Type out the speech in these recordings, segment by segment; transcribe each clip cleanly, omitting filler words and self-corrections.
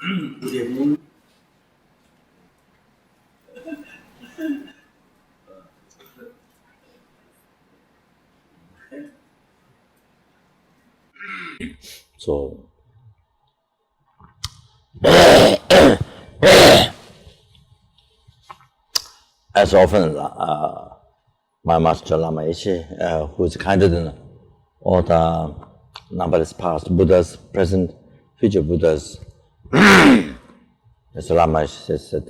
Good evening. So, as often, my master Lama Yeshe, who is kinder than all the numberless past Buddhas, present, future Buddhas, as Lama Yeshe said,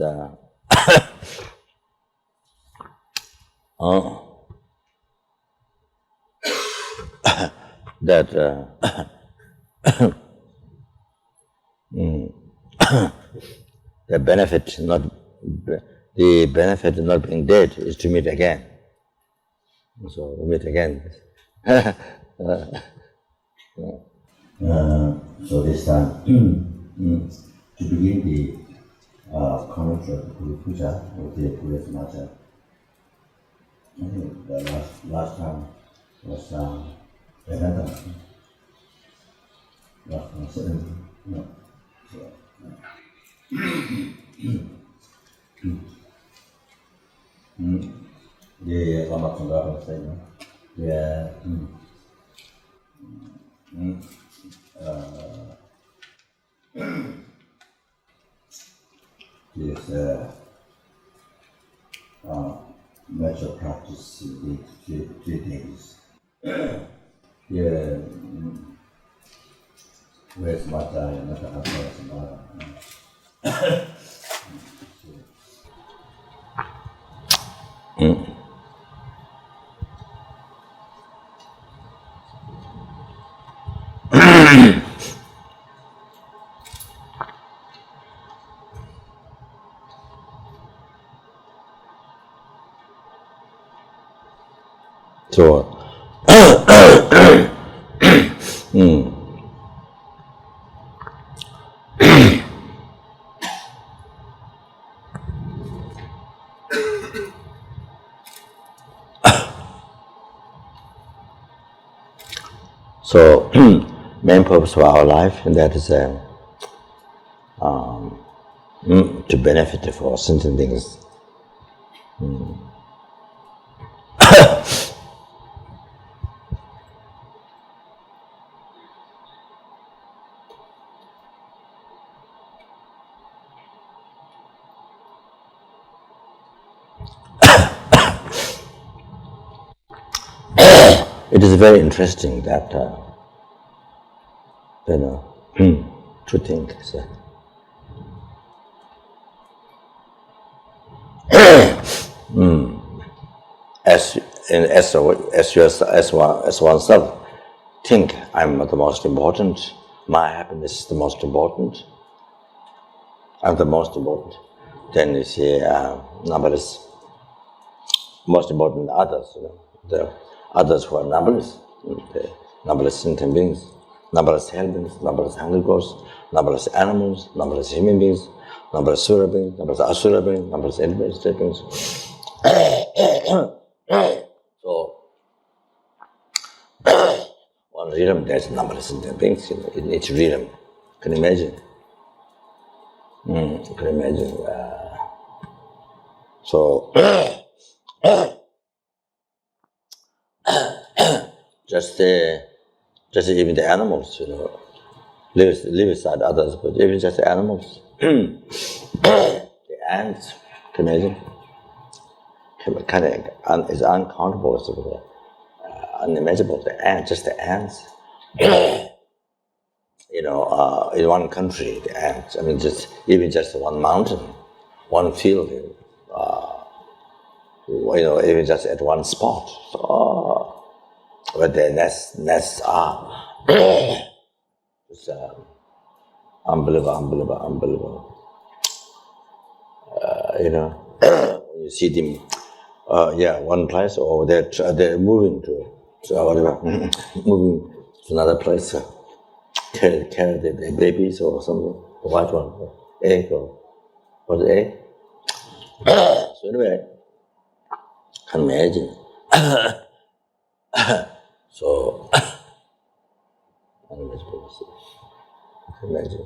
that the benefit not being dead is to meet again. So we meet again. So this time, to begin the commentary of the Puja with the Buddha's Master, I think the last time was Vedanta. Last time, 17. No. So, yeah, Lama Chopa was saying, yeah. This natural practice in 3 days. Yeah, where's Mata and Mata Hapa Samara? So, so main purpose of our life, and that is to benefit for certain things. It is very interesting that to think. So. As oneself think I'm the most important, my happiness is the most important, I'm the most important. Then you see numberless, most important others, the others who are numberless, the numberless sentient beings, numberless hell beings, numberless hungry ghosts, numberless animals, numberless human beings, numberless sura beings, numberless asura beings, numberless elevated state beings. So, one rhythm, there's numberless sentient beings in each rhythm. Can you imagine? You can imagine. So, just even the animals, live beside others, but even just the animals. The ants, can you imagine? It's uncountable, it's unimaginable. The ants, just the ants. In one country, the ants. I mean, even just one mountain, one field. Even just at one spot. So, where their nests are. It's unbelievable. You see them, one place, or they're moving moving to another place, carry the babies or something, the white one, egg or what egg. So anyway, can imagine. So, unimaginable. Can imagine.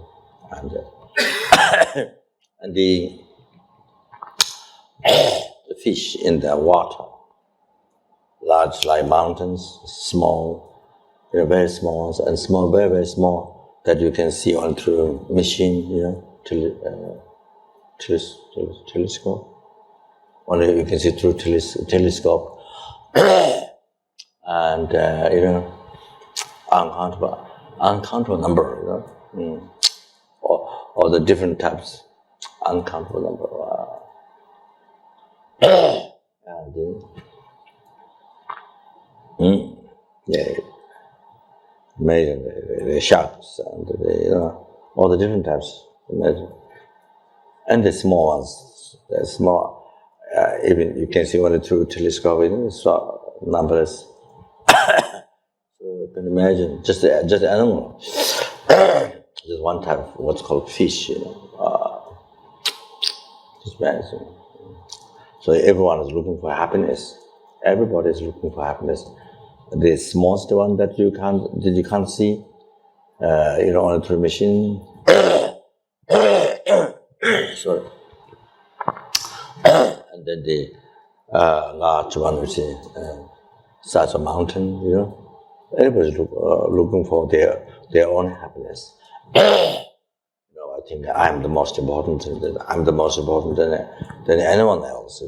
and the fish in the water, large like mountains, small, very small ones, and small, very, very small, that you can see on through machine, telescope. Only you can see through telescope, and uncountable number, or the different types, uncountable number. Amazing, the sharks and all the different types. Imagine. And the small ones, the small, even you can see only through telescope, so numberless. So you can imagine just animal, just one type of what's called fish, just amazing. So everyone is looking for happiness. Everybody is looking for happiness. The smallest one that you can't see, only through machine. Sorry. And then the large one, you see, such a mountain, Everybody's looking for their own happiness. I think I'm the most important. I'm the most important than anyone else.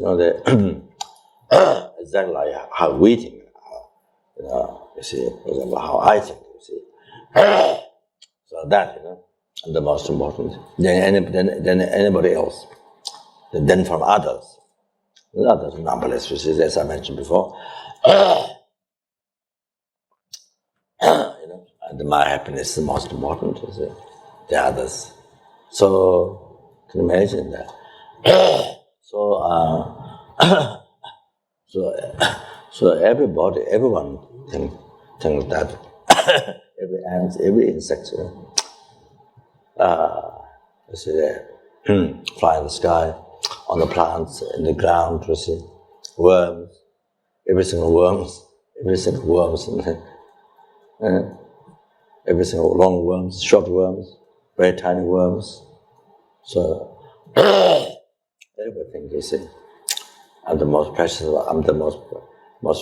Exactly like how we think. You see, for example, how I think. You see, so that I'm the most important than anybody else. Then from others, numberless. You see, as I mentioned before. And my happiness is the most important. You see, the others. So can you imagine that? So everyone thinks that every ant, every insect, you see, they fly in the sky, on the plants, in the ground, you see, worms, every single worms, every single long worms, short worms, very tiny worms. So everything, you see. I'm the most precious, I'm the most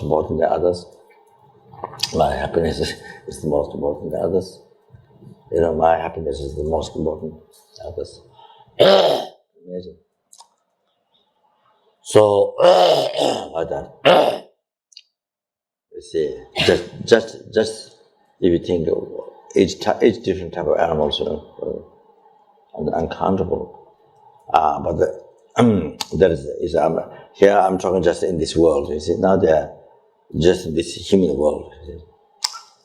important than others. My happiness is the most important than others. My happiness is the most important than others. Amazing. So, like that. You see, just if you think of each different type of animals, and uncountable. But that is here I'm talking just in this world. You see, now they are just in this human world. You see.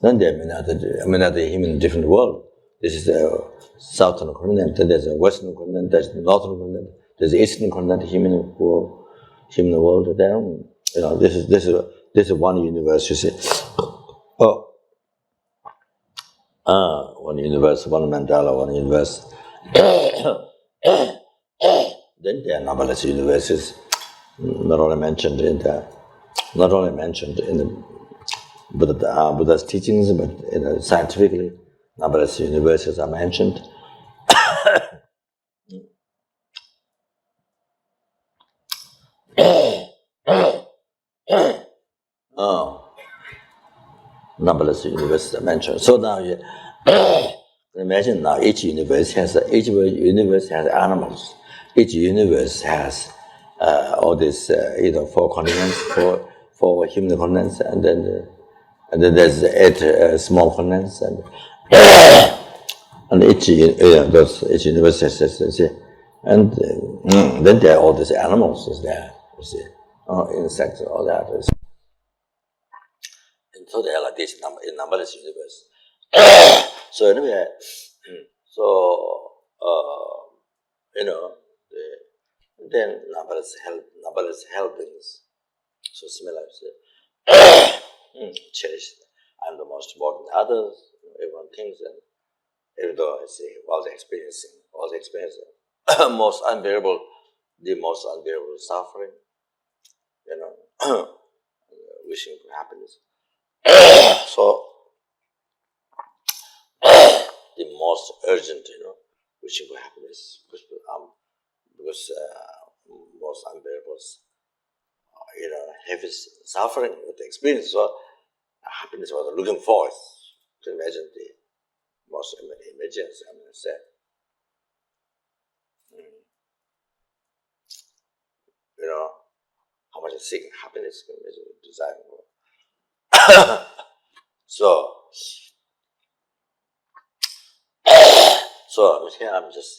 Then there are another human different world. This is the southern continent. Then there's a western continent. There's the northern continent. There's the eastern continent. Human world. Then this is one universe. You see. One universe, one mandala, one universe. Then there are numberless universes, not only mentioned in the Buddha's teachings, but scientifically, numberless universes are mentioned. Numberless universes are mentioned. So now you imagine now each universe has animals. Each universe has all these 4 continents, four human continents, and then there's 8 small continents, and each universe has and then there are all these animals is there, you see, insects, all that. And so they are like this in numberless universe. So anyway, then numberless helpings. So similar, cherish. I'm the most important. Others, everyone thinks that, even though I say all the experiencing, the most unbearable suffering, wishing for happiness. So the most urgent, wishing for happiness, because most unbearable, heavy suffering with the experience. So happiness was looking for. To imagine the most images, say. How much is seeking happiness, can imagine desire for. So here I'm just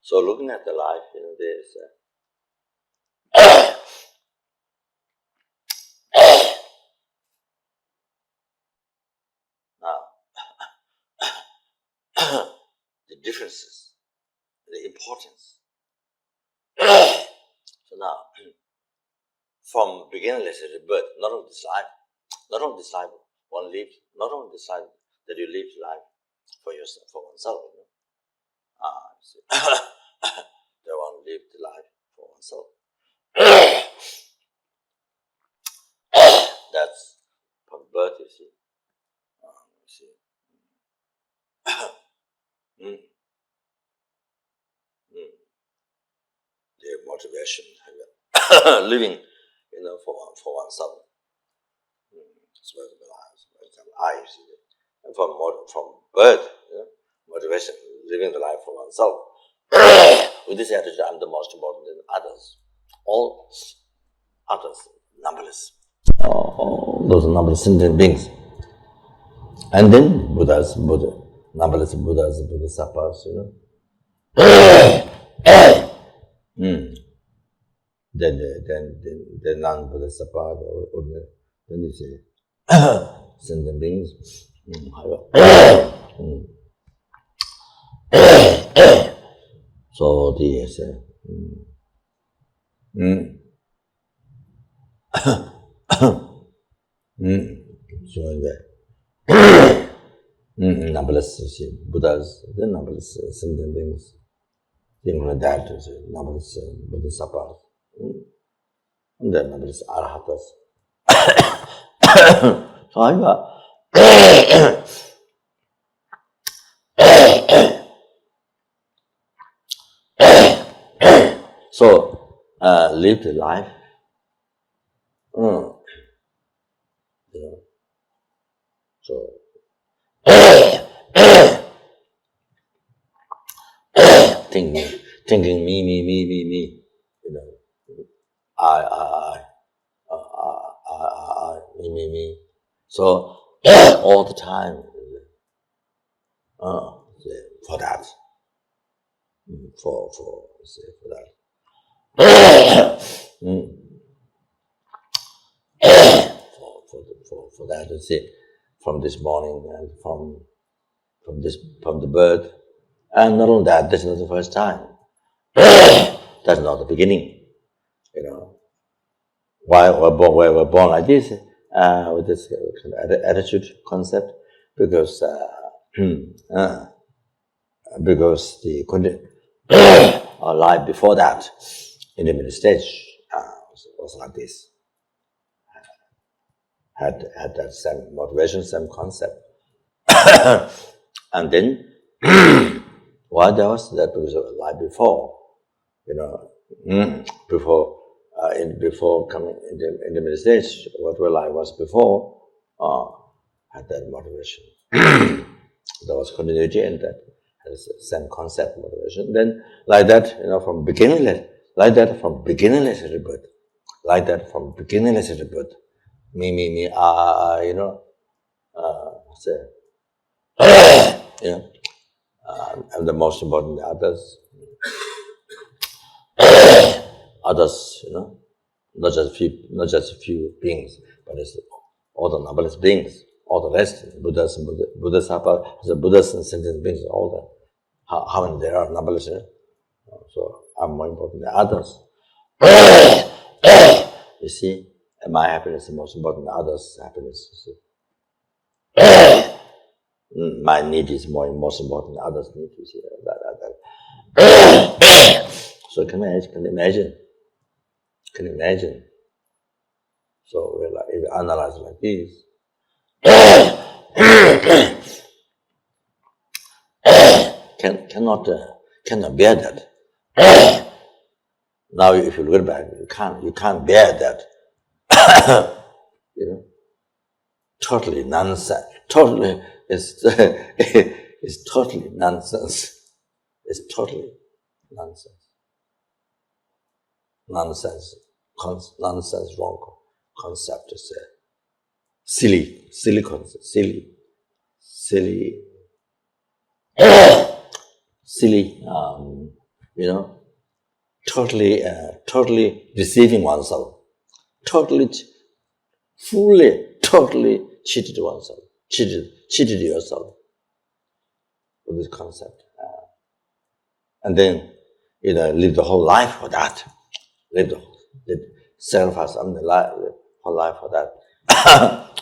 so looking at the life, there's now the differences, the importance. So now, from beginningless rebirth, not only this life one lives, not only this life that you live life for yourself, for oneself. That one live the life for oneself. That's from birth, you see. The motivation, living, for oneself. I see it. And from birth, motivation, living the life for oneself. With this attitude, I'm the most important than others. All others, numberless. Those numberless sentient beings. And then numberless Buddhas, Bodhisattvas, Then non-Bodhisattva, then you say sentient beings. So the so in the numberless Buddhas, then numberless sentient beings, things like that, numberless Bodhisattvas, and then numberless Arhatas. So I got so live the life. So thinking me, I, me. So all the time, for that, for that, for that, you see, from this morning and from the birth, and not only that, this is not the first time. That's not the beginning. Why we're born like this, with this attitude concept, because our life before that, in the middle stage, was like this. Had that same motivation, same concept, and then why there was that? Because of the life before, before coming in the middle stage, whatever life was before, had that motivation. There was continuity in that, had the same concept motivation. Then, like that, from beginningless, like that from beginningless rebirth, like that from beginningless rebirth. Me, I'm the most important. Others, not just a few beings, but it's all the numberless beings, all the rest, Buddhas, the Buddhas and sentient beings, all that. How many there are numberless? So I'm more important than others. You see, my happiness is most important than others' happiness. You see. My need is most important than others' need. You see, that. So can you imagine? Can you imagine? So if we analyze like this, cannot bear that. Now, if you look back, you can't bear that. Totally nonsense. Totally, it's totally nonsense. It's totally nonsense. Nonsense, wrong concept. Is silly concept, silly, totally deceiving oneself, totally cheated oneself, cheated yourself with this concept. And then, live the whole life for that. Sacrifice the whole life for that.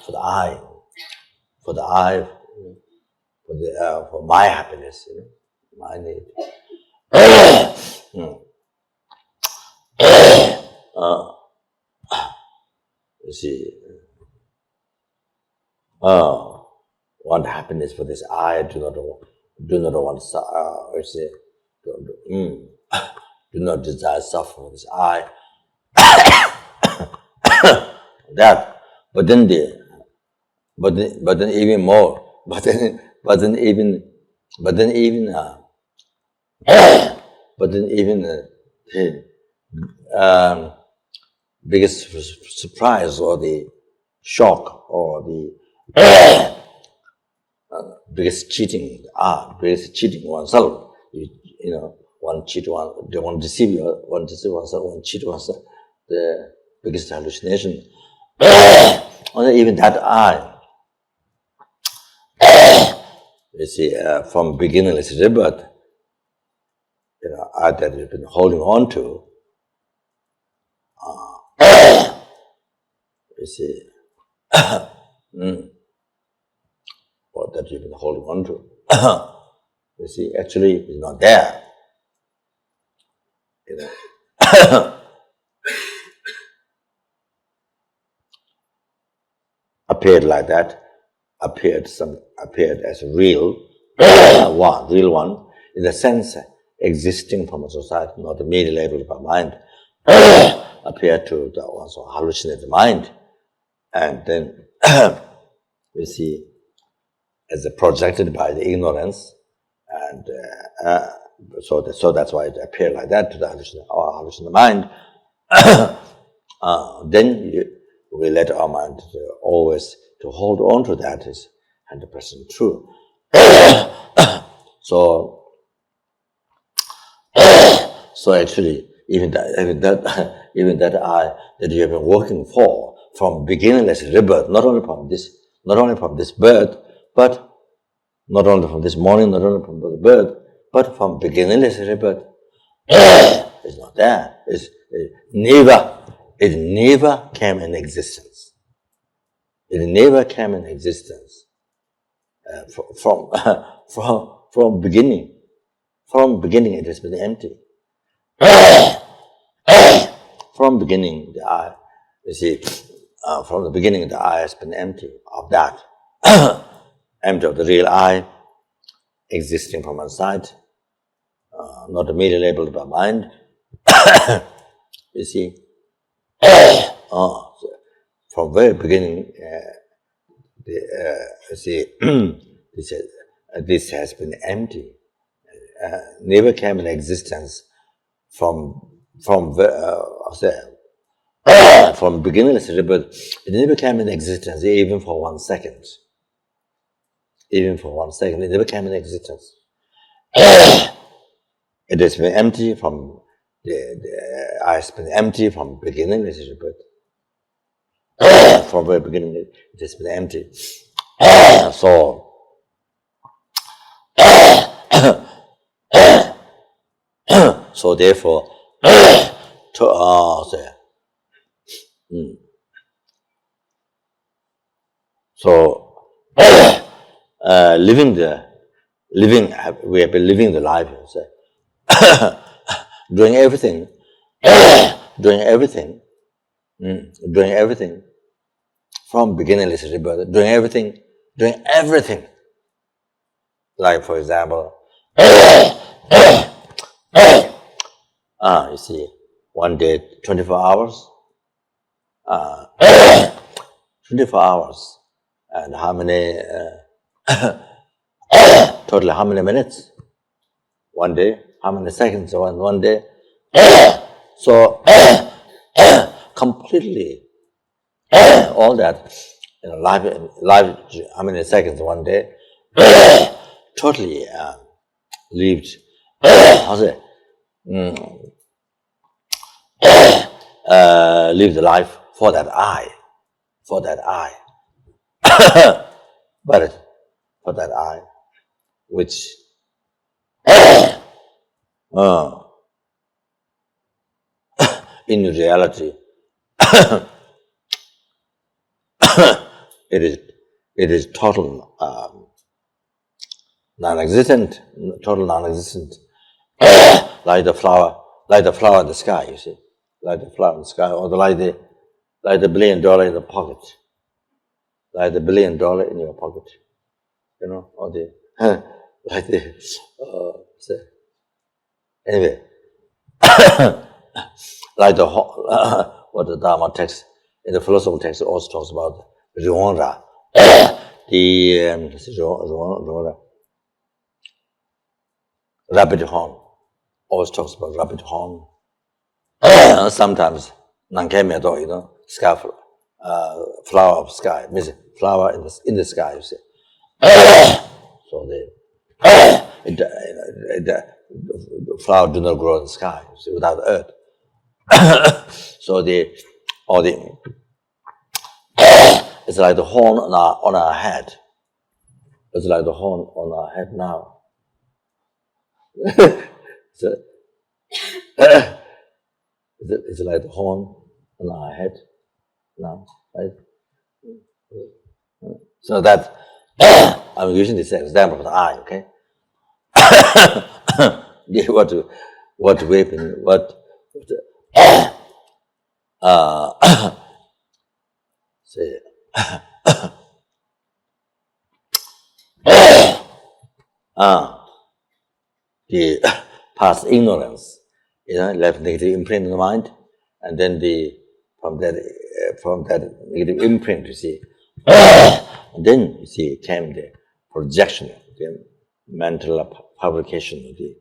for the I, for my happiness, my need. You see, want happiness for this I, do not want, do not desire suffering for this I. That, but then even more, biggest surprise or the shock or the biggest cheating oneself. One cheat one, they want to deceive oneself, one cheat oneself. The biggest hallucination. Or even that I. You see, from beginningless rebirth, I that you've been holding on to. You see, what that you've been holding on to. You see, actually, it's not there. Appeared like that, appeared as real one, in the sense existing from a society, not merely labeled by mind, appeared to the also hallucinated mind, and then we see as projected by the ignorance, and so that's why it appeared like that to the hallucinated mind. Then we let our mind always to hold on to that is 100% true. So actually, even that I that you have been working for from beginningless rebirth, not only from this birth, but not only from this morning, not only from the birth, but from beginningless rebirth, it's not there. It never came in existence. It never came in existence from beginning. From beginning, it has been empty. From beginning, the I, you see, from the beginning, the I has been empty of that, empty of the real I, existing from outside, not immediately labeled by mind. You see, from very beginning, you see, this has been empty, never came in existence from beginningless rebirth. It never came in existence, even for 1 second. Even for 1 second, it never came in existence. It has been empty from the I has been empty from beginningless rebirth. From very beginning, it has been empty. So therefore, we have been living the life, doing everything doing everything, from beginningless rebirth, doing everything. Like, for example, you see, one day, 24 hours, 24 hours, and how many, totally how many minutes? One day, how many seconds one day? So, completely, all that, life, how many seconds one day? Totally lived, how's it? Live the life for that I, but for that I, which in reality, it is total non-existent, like the flower in the sky. You see, like the flower in the sky, or like the $1 billion in the pocket, like the $1 billion in your pocket, you know, or the like the anyway, like the what the Dharma text in the philosophical text also talks about Rionra, the rabbit horn. Always talks about rabbit horn. Sometimes Nankemia, you know, sky, flower of sky, means flower in the sky. You see, so the flower do not grow in the sky, you see, without earth. So it's like the horn on our head. It's like the horn on our head now. So, it's like the horn on our head now, right? So that I'm using this example of the eye, okay? What weapon, say, the past ignorance, you know, left negative imprint in the mind, and then from that negative imprint, you see, and then you see came the projection, the mental fabrication of the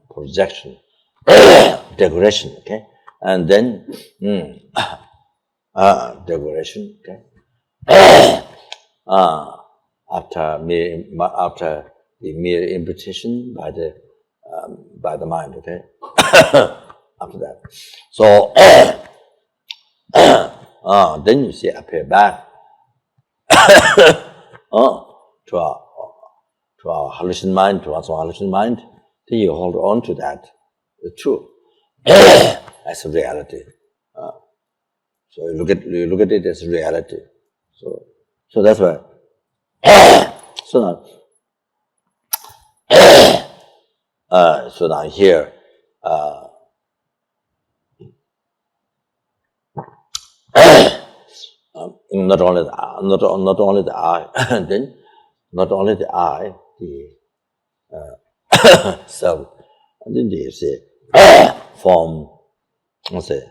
projection, decoration, okay, and then decoration, okay, after the mere imputation by the mind, okay. After that, so then you see appear back to our hallucination mind, to our hallucination mind. Then you hold on to that, the truth, as a reality. So you look at it as reality. So that's why. So now here, not only the I, then not only the I, the self, and then you see form. Let's say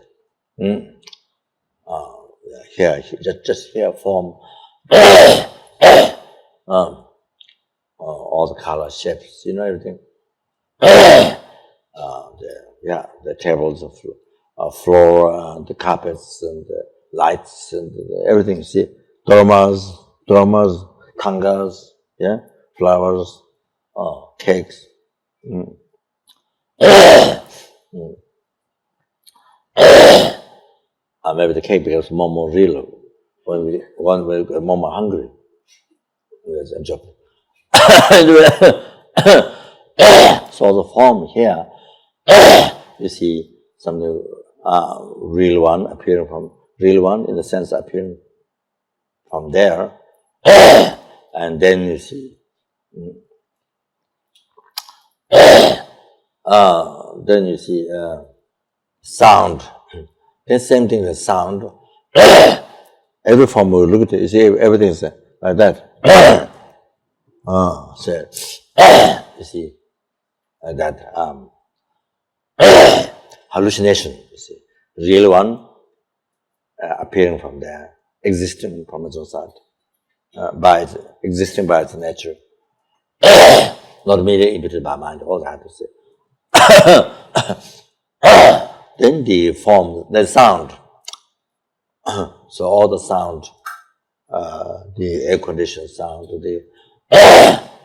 here, just here form. All the color shapes, you know, everything. The tables of floor, the carpets and the lights and everything. You see, dramas, kangas, yeah, flowers, cakes. Maybe the cake becomes more real when we get more hungry. Yes, I'm joking. So the form here, you see something real one appearing from real one in the sense appearing from there, and then you see sound Then same thing with sound. Every form we look at it, you see everything is like that. So you see like that hallucination, you see. Real one appearing from there, existing from its own side, existing by its nature, not merely imputed by mind, all that, you see. Then the form, the sound. So all the sound, the air-conditioned sound,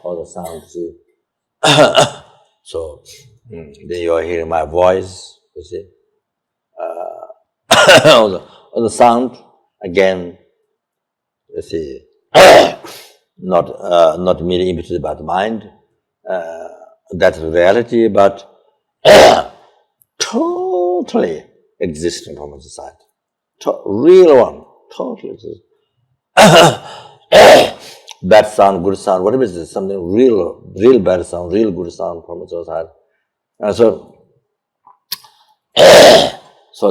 all the sound, see. So then you are hearing my voice, you see. all the sound, again, you see, not merely imputed by the mind, that's reality, but totally existing from the side. Real one, totally existing. Bad sound, good sound, whatever it is, something real bad sound, real good sound from its own side. And so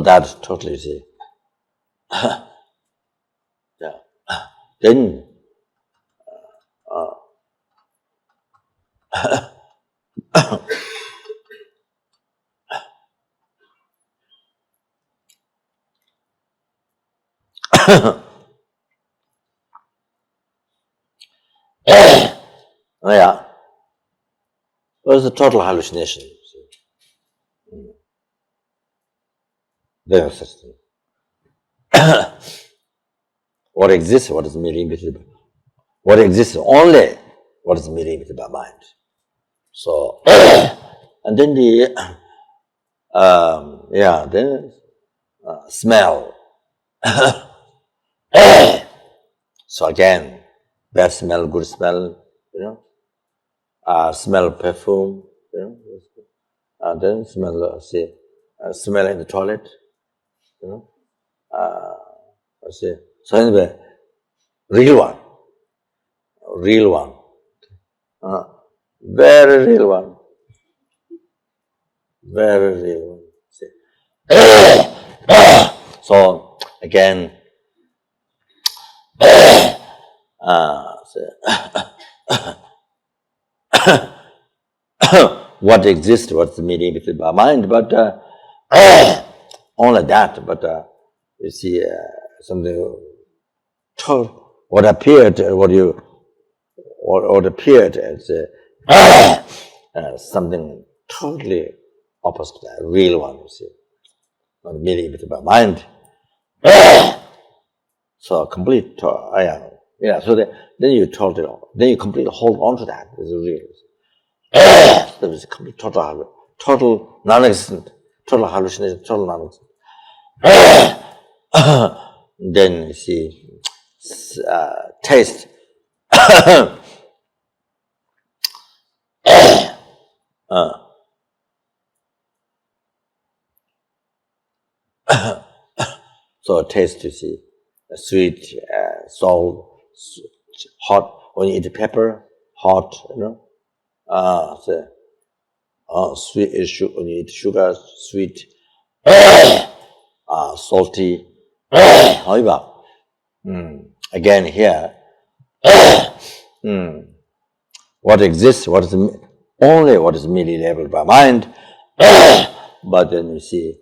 that totally, you see. Yeah. Then yeah, it was a total hallucination. There is such thing. What exists, what is merely imputed, what exists only, what is merely imputed by mind. So, and then then smell. So again, bad smell, good smell, smell perfume, then smell, smell in the toilet, So anyway, real one, very real one, very real one. See. So again, what exists, what's mediated by mind, but only that. But you see, something. What appeared, what appeared as something totally opposite, a real one. You see, not mediated by mind. So complete, So then you then you completely hold on to that as real. There is complete total non-existent, total hallucination, total non-existent. Then you see, taste. So taste, you see, sweet, salt, hot. When you eat pepper, hot, sweet. When you eat sugar, sweet, salty. However, again here, what exists, only what is merely labeled by mind. But then you see,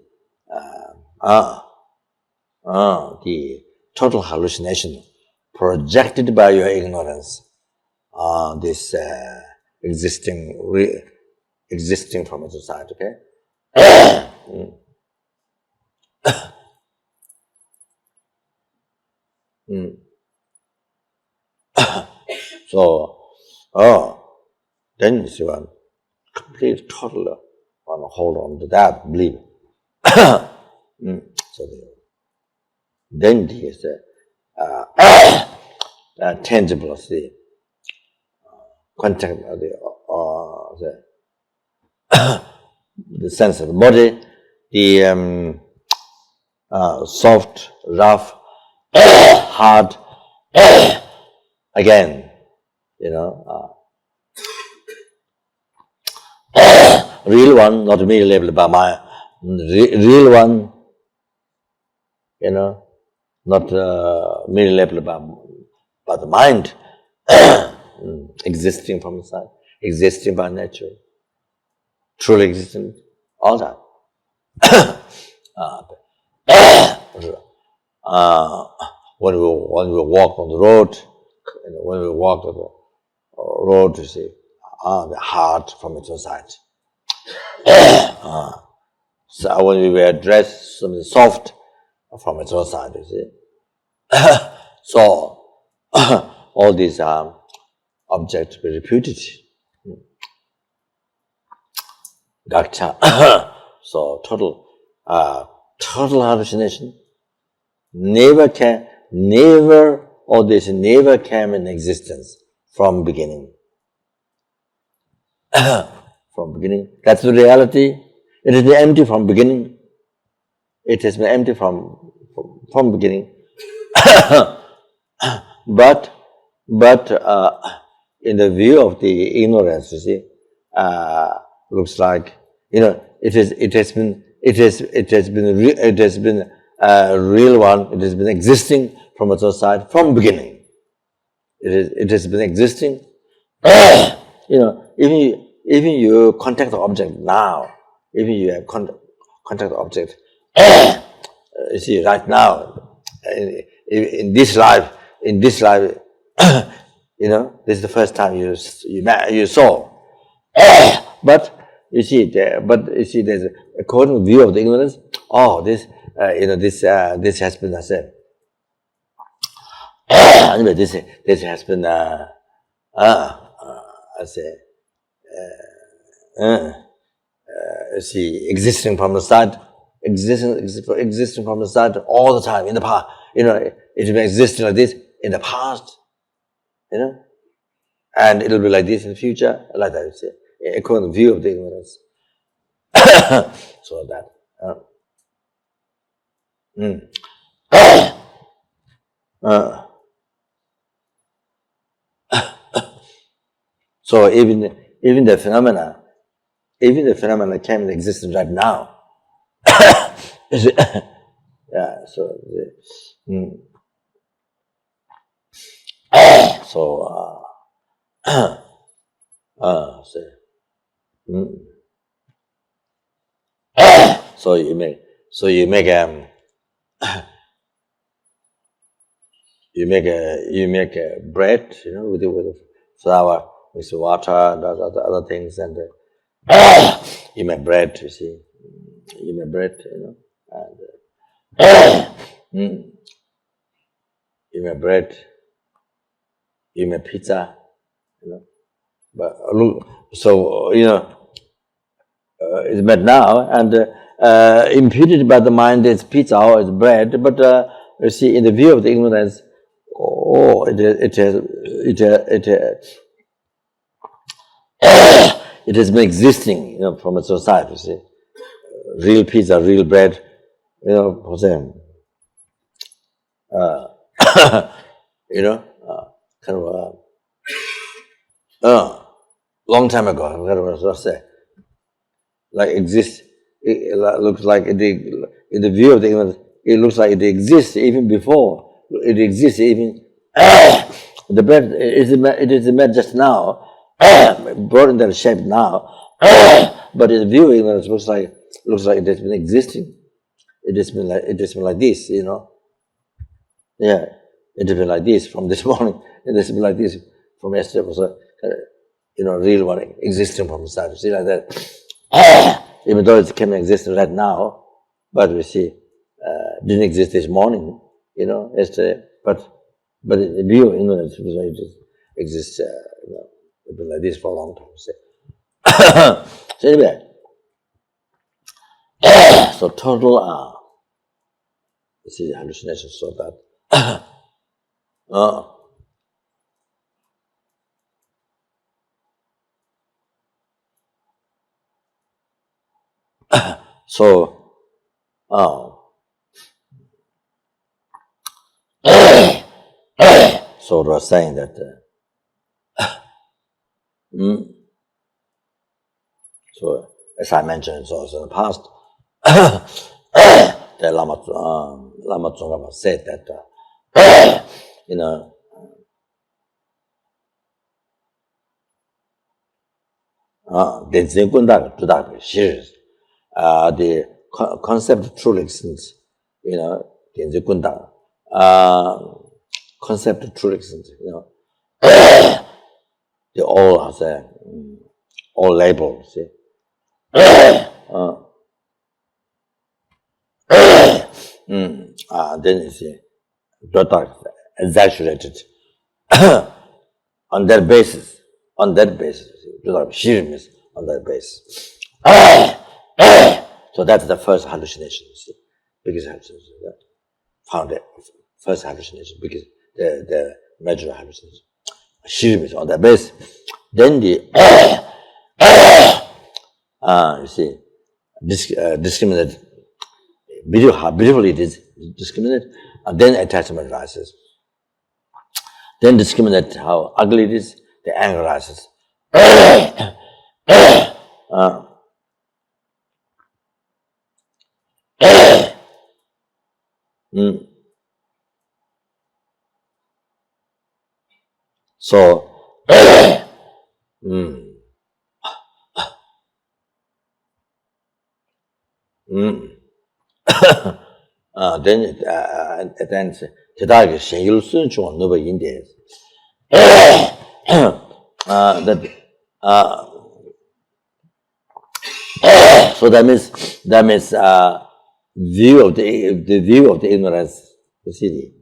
the total hallucination projected by your ignorance, this existing from a society, okay? So, then you see one complete total one hold on to that belief. So then is tangible, the contact of the sense of the body, the soft, rough, hard. Again, real one, not merely labeled by my real one, not merely labeled by the mind, existing from inside, existing by nature, truly existent all time. When we walk on the road, when we walk on the road, you see, the heart from its own side. So when we wear dress, something soft from its own side, you see. So all these objects were refuted. Gagja. So total hallucination. All this never came in existence from beginning. From beginning. That's the reality. It has been empty from beginning. It has been empty from beginning. But in the view of the ignorance, you see, looks like it has been a real one. It has been existing from its own side from beginning. It has been existing. Even you contact the object now. Even you have contact the object. You see, right now, in this life, this is the first time you saw. But you see, there's according to the view of the ignorance. Oh, this has been, I said. Anyway, this has been, see, existing from the side, existing from the side all the time in the past. It will be existing like this in the past, and it will be like this in the future, like that. You see, according to the view of the ignorance. So that. So even the phenomena came in existence right now. Yeah. So so you make bread, with flour, with water, and other things, and you make bread. You see, you make bread, and you make bread, you make pizza, But so it's made now, and imputed by the mind is pizza or it's bread. But you see, in the view of the ignorance, it has been existing, from its own side. You see, real pizza, real bread, Jose. Kind of long time ago, I was to say, like exists. It looks like in the view of the ignorance, it looks like it exists even before. It exists even the bread. It is made just now, brought in that shape now. But in the view of ignorance, looks like it has been existing. It has been like this, Yeah, it has been like this from this morning. It has been like this from yesterday. Was real one existing from inside. You see, like that. Even though it can exist right now, but we see didn't exist this morning, yesterday. But in the view of ignorance, it exists. It's been like this for a long time. So anyway, so total see the hallucination. So that. So so they were saying that so as I mentioned, it's also in the past, the Lama Lama Zopa said that, you know, the concept of true existence, you know, concept of true existence, you know, they all are there, all labeled, see. Then you see, exaggerated on that basis, Shirim is on that basis. So that's the first hallucination, you see, biggest hallucination. Found it, first hallucination, because the major hallucination. Shirim is on that basis. Then the you see, discriminate, how beautiful it is, discriminate, and then attachment rises. Then discriminate how ugly it is, the anger rises. So, then at the end, Tedagi Shengil Sun Chung Nuba Indians. So that means view of the view of the ignorance, you see,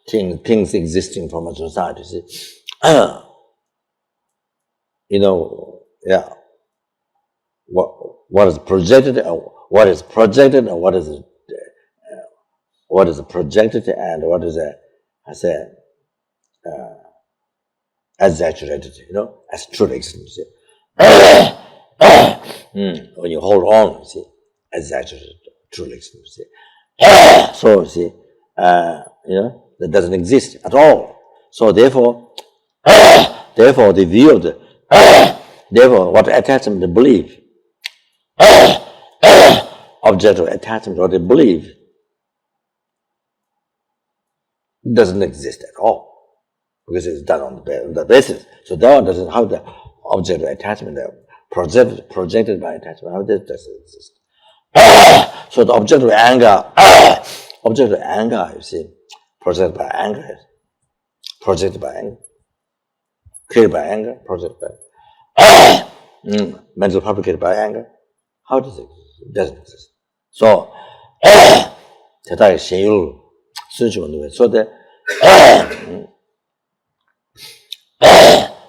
things existing from a society, you see. You know, yeah. What is projected, and what is projected, and what is projected, and what is exaggerated, you know, as true existence. When you hold on, you see, exaggerated, true existence. So, you see, you know, that doesn't exist at all. So therefore, the view of the, therefore, what attachment to belief, object of attachment or the belief, doesn't exist at all, because it's done on the basis. So that one doesn't have the object of attachment, projected by attachment. How that doesn't exist. So the object of anger, you see, projected by anger, created by anger, projected by mental fabricated by anger. How does it exist? It doesn't exist. So that is Shengil Sun Chung. So that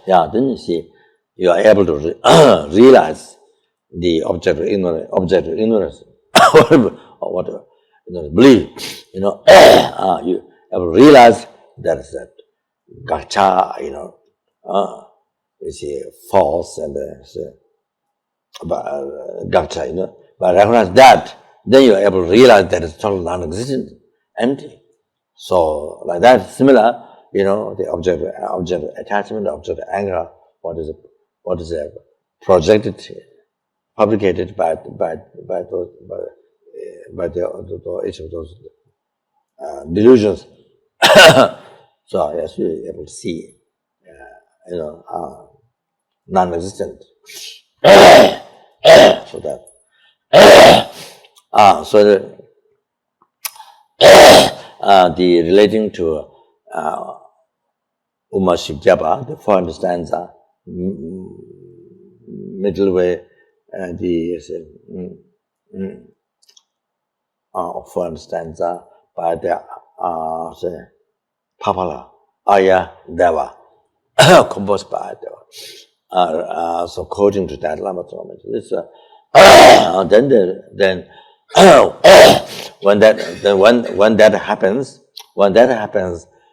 yeah, then you see, you are able to realize the object of ignorance, or whatever, you know, believe, you know, you able to realize that is that gagja, you know, you see, false and gagja, you know, but recognize that, then you are able to realize that it's total non-existent, empty. So like that, similar, you know, the object of attachment, the object of anger, what is projected, fabricated by each of those delusions. So yes, you're able to see, you know, non-existent. So that, so the relating to Uma Shivjapa, the 400 stanza, middle way, the 400 stanza by the Papala Aya Deva, composed by Deva. So quoting to that Lama Zopa, this then when that happens,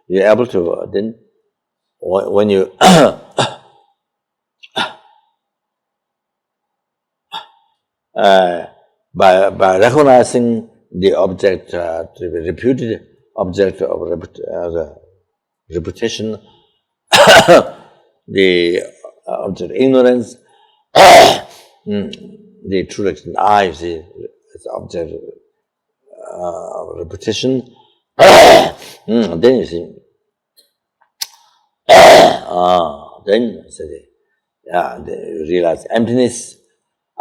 you're able to then when you by recognizing the object to be reputed object of reputation, the object of ignorance, the true extent I, see, is object repetition, then you see, then you realize emptiness.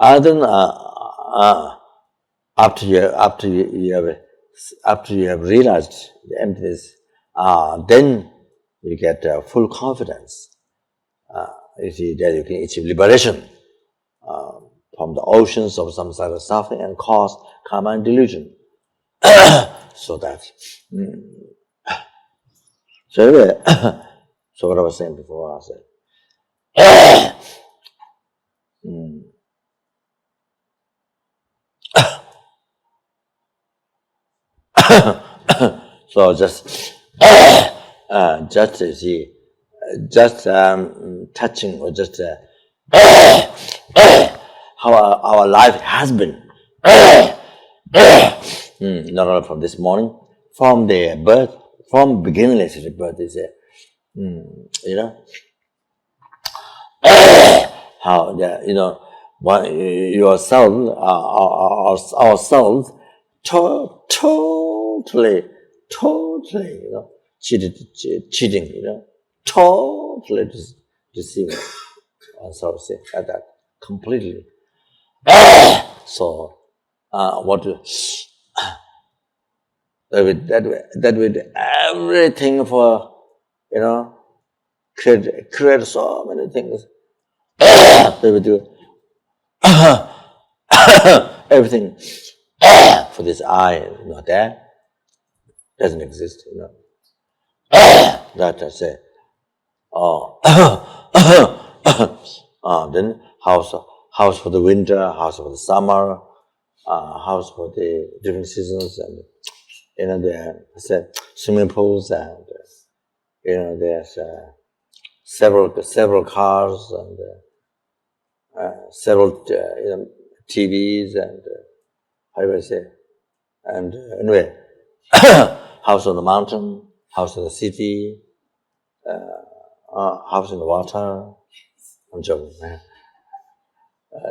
Then after you have realized the emptiness, then you get full confidence. You see that you can achieve liberation from the oceans of samsara suffering and cause, karma and delusion. So that. So anyway, so what I was saying before, I said, so just you see, just touching or just how our life has been, not only from this morning, from the birth, from beginningless birth, is how yourself, ourselves, totally, cheating, totally deceiving ourselves, like that, completely. So, what to, that with everything for, create so many things. They would do everything for this I, not there, doesn't exist, That I say, then house for the winter, house for the summer, house for the different seasons, and there's swimming pools, and there's several cars, and several TVs, and how do I say? And anyway, house on the mountain, house in the city, house in the water. I'm joking, man.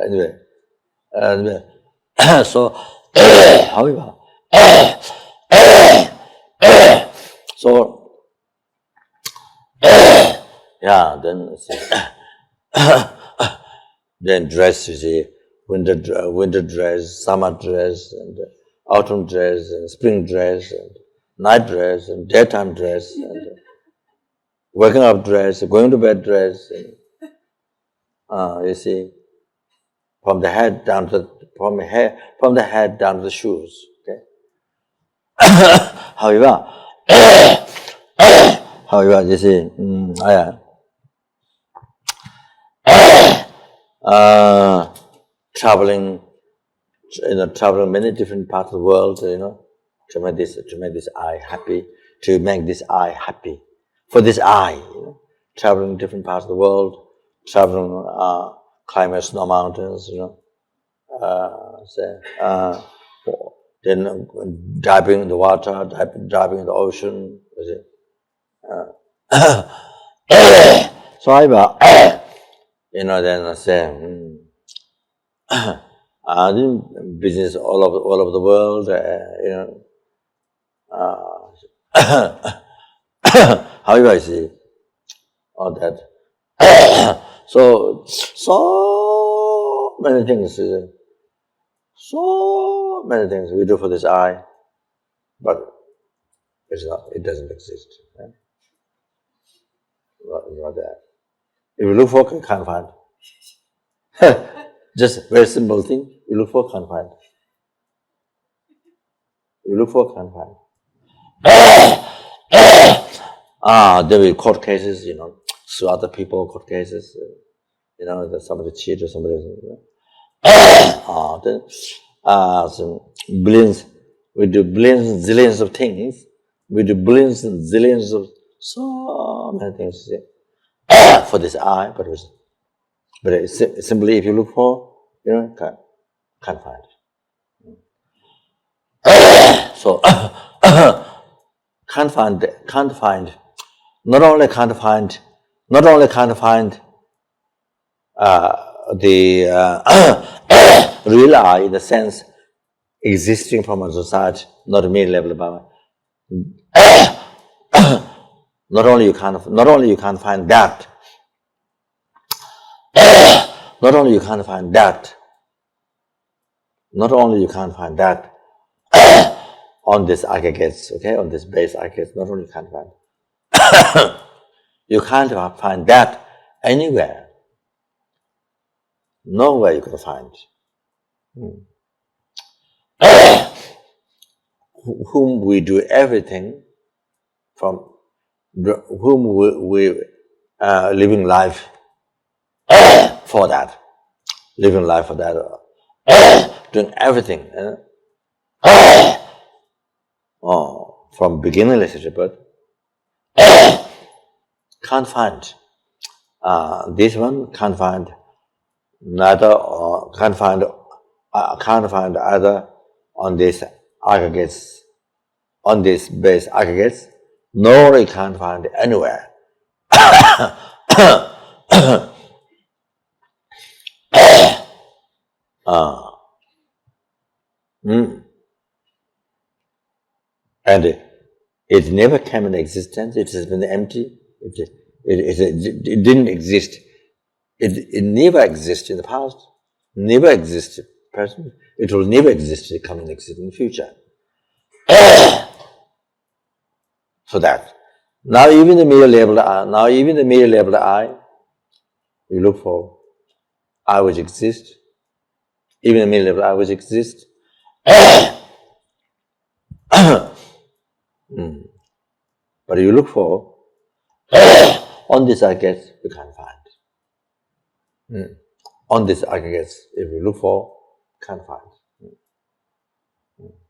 Anyway, so however, so yeah, then then dress, you see, winter dress, summer dress, and autumn dress, and spring dress, and night dress, and daytime dress, and waking up dress, going to bed dress, and, you see, from the head down to the shoes. Okay. However, you see, traveling many different parts of the world, to make this I happy, for this I, traveling different parts of the world, traveling, climbing snow mountains, then diving in the water, diving in the ocean, you see. So then I say, I do business all over the world, however I see all that. So many things we do for this I, but it doesn't exist. Right? Not that. If you look for, you can't find. Just very simple thing. You look for, can't find. You look for, can't find. There will be court cases, sue other people, court cases, that somebody cheated or somebody, then, so billions, we do billions and zillions of things. We do billions and zillions of so many things for this I, but simply if you look for, can't find. So can't find. Not only can't find the real I, in the sense existing from a society, not immediate level of Bhava. Not only you can't find that, not only you can't find that on this aggregates, okay, on this base aggregates, not only you can't find, you can't find that anywhere. Nowhere you can find. Whom we do everything from, whom we living life for that, doing everything. From beginningless but can't find. This one can't find neither, can't find either on these aggregates, on this base aggregates, nor you can't find anywhere. And it never came into existence. It has been empty. It didn't exist. It never existed in the past, never existed present. It will never exist. It come and exist in the future. So that now even the mere labeled I, you look for I which exists. Even the mere labeled I which exists. But you look for on this aggregates you can't find. On this aggregates, if you look for, can't find.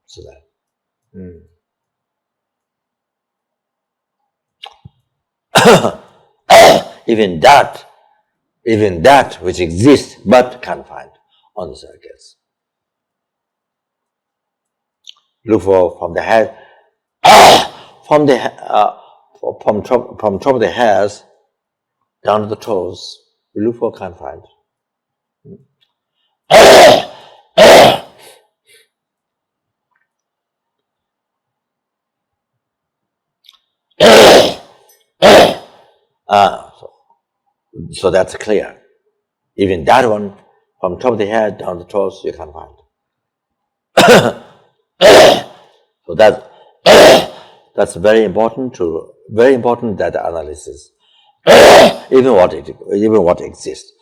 So that. Even that which exists but can't find on this aggregates. Look for from the head, from top of the hairs down to the toes. You look for, can't find. So that's clear. Even that one, from top of the head down to the toes, you can't find. So that's very important that analysis. even what exists.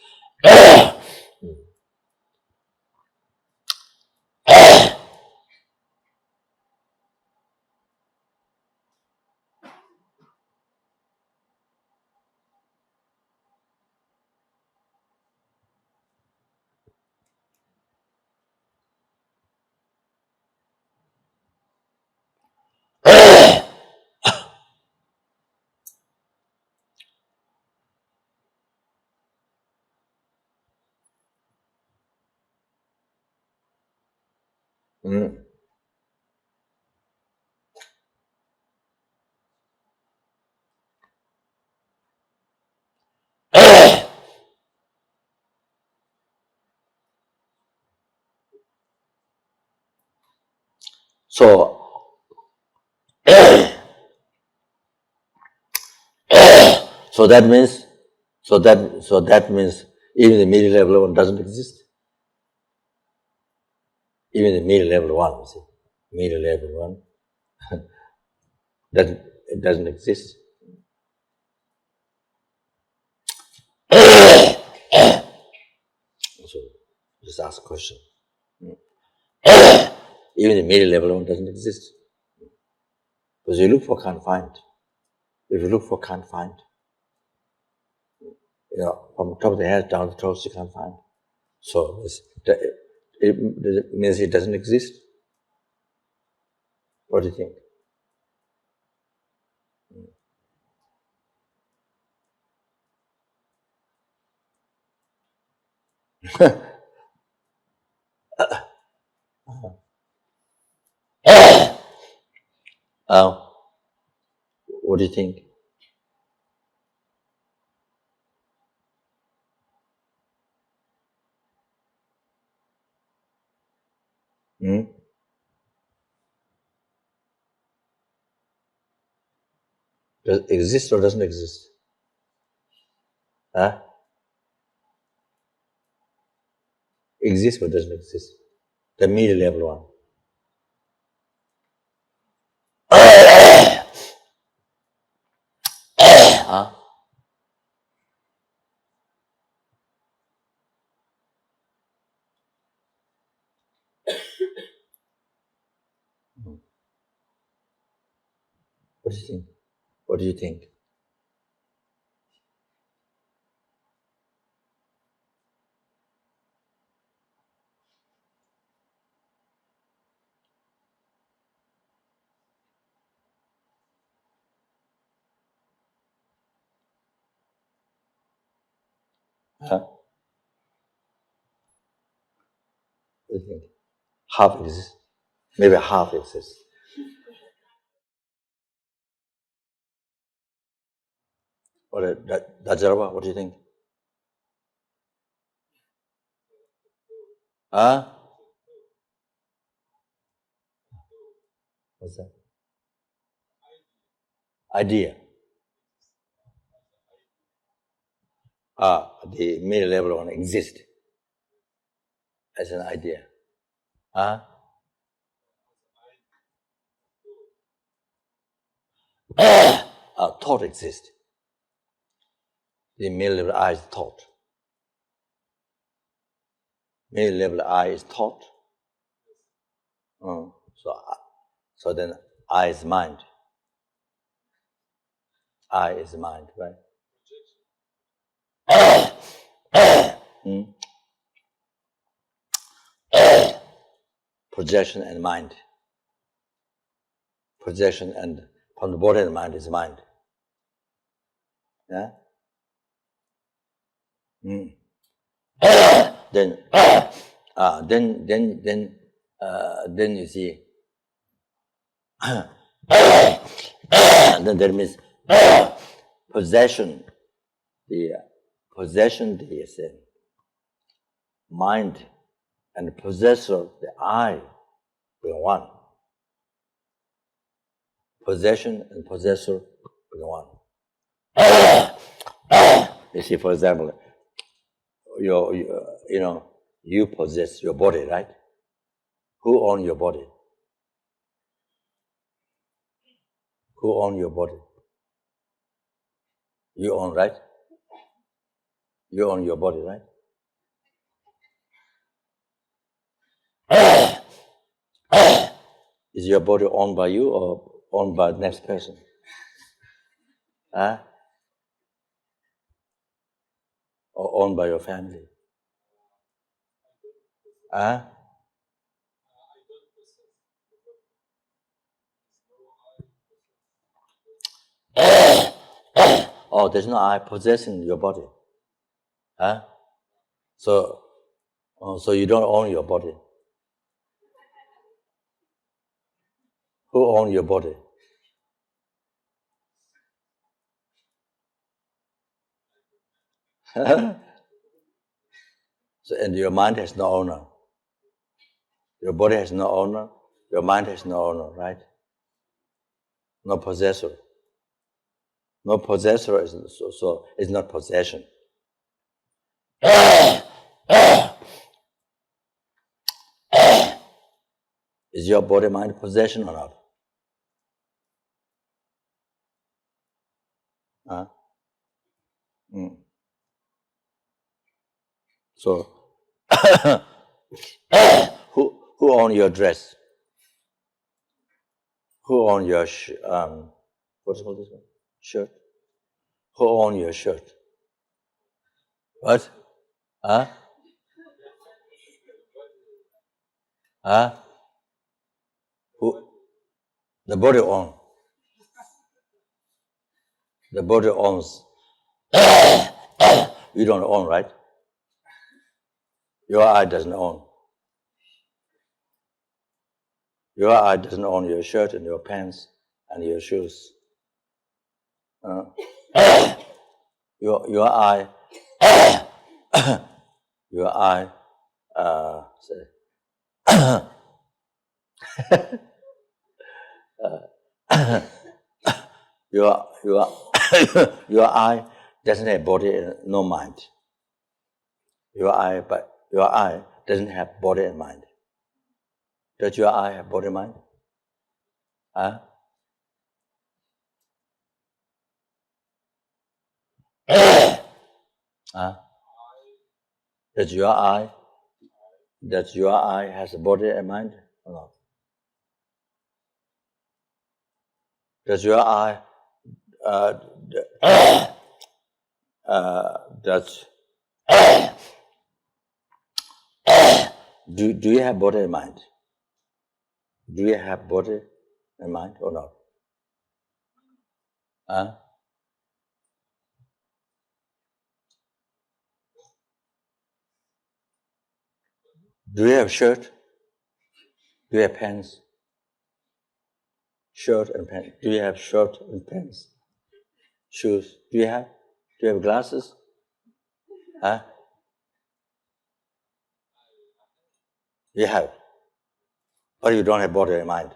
So so that means even the middle level one doesn't exist. Even the middle level one, you see, middle level one it doesn't exist. So just ask a question. Even the middle level one doesn't exist. Because you look for, can't find. If you look for, can't find. From top of the head down to the toes, you can't find. So it means it doesn't exist. What do you think? What do you think? Does it exist or doesn't exist? Huh? Exists or doesn't exist? The middle level one. Huh? What do you think? What do you think? Huh? What do you think? Half exists? Maybe half exists. What, Dajarwa, what do you think? Huh? What's that? Idea. The middle level one exists as an idea. Huh? Thought exists. The middle level I is thought. Middle level I is thought. So then I is mind. I is mind, right? Projection and mind. Projection and from the body and mind is mind. Yeah. Then you see. Then there means possession. The possession, the mind, and the possessor, the I, become one. Possession and possessor become one. You see, for example, you possess your body, right? Who owns your body? Who owns your body? You own, right? You own your body, right? Is your body owned by you or owned by the next person? Huh? Or owned by your family? Huh? Oh, there's no I possessing your body. Huh? So you don't own your body. Who owns your body? So, and your mind has no owner. Your body has no owner. Your mind has no owner, right? No possessor. No possessor is so it's not possession. Is your body mind possession or not? Huh? So who owns your dress? Who owns your what's it called this one? Shirt? Who owns your shirt? What? Huh? Huh? Who? The body owns. The body owns. You don't own, right? Your eye doesn't own. Your eye doesn't own your shirt and your pants and your shoes. Your eye, your eye, Your your eye doesn't have body and no mind. Your eye doesn't have body and mind. Does your eye have body and mind? Huh? Huh? Does your eye has a body and mind or not? Does your eye does do you have body and mind? Do you have body and mind or not? Huh? Do you have shirt? Do you have pants? Shirt and pants. Do you have shirt and pants? Shoes. Do you have glasses? Huh? You have. But you don't have body and mind.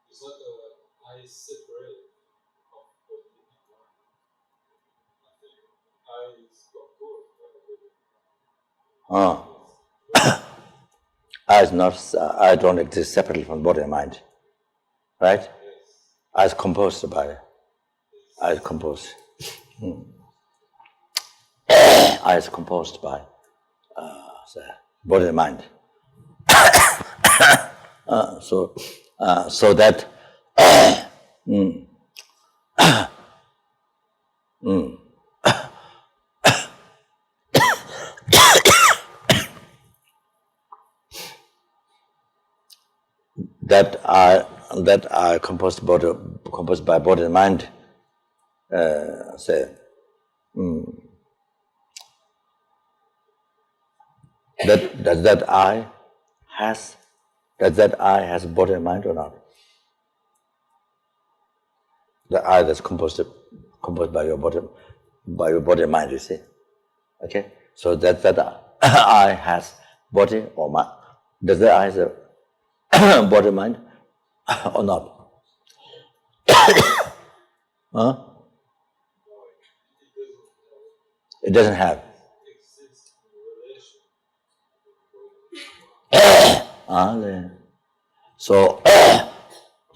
It's not I separate of body and mind. I think I is composed by the body. I don't exist separately from body and mind. Right? Yes. I is composed by. I is composed. I is composed by body and mind. So that that are composed by body and mind. Does that I has body and mind or not? The I that's composed by your body and mind, you see. Okay? So that I has body or mind. Does that I has a body and mind or not? Huh? It doesn't have.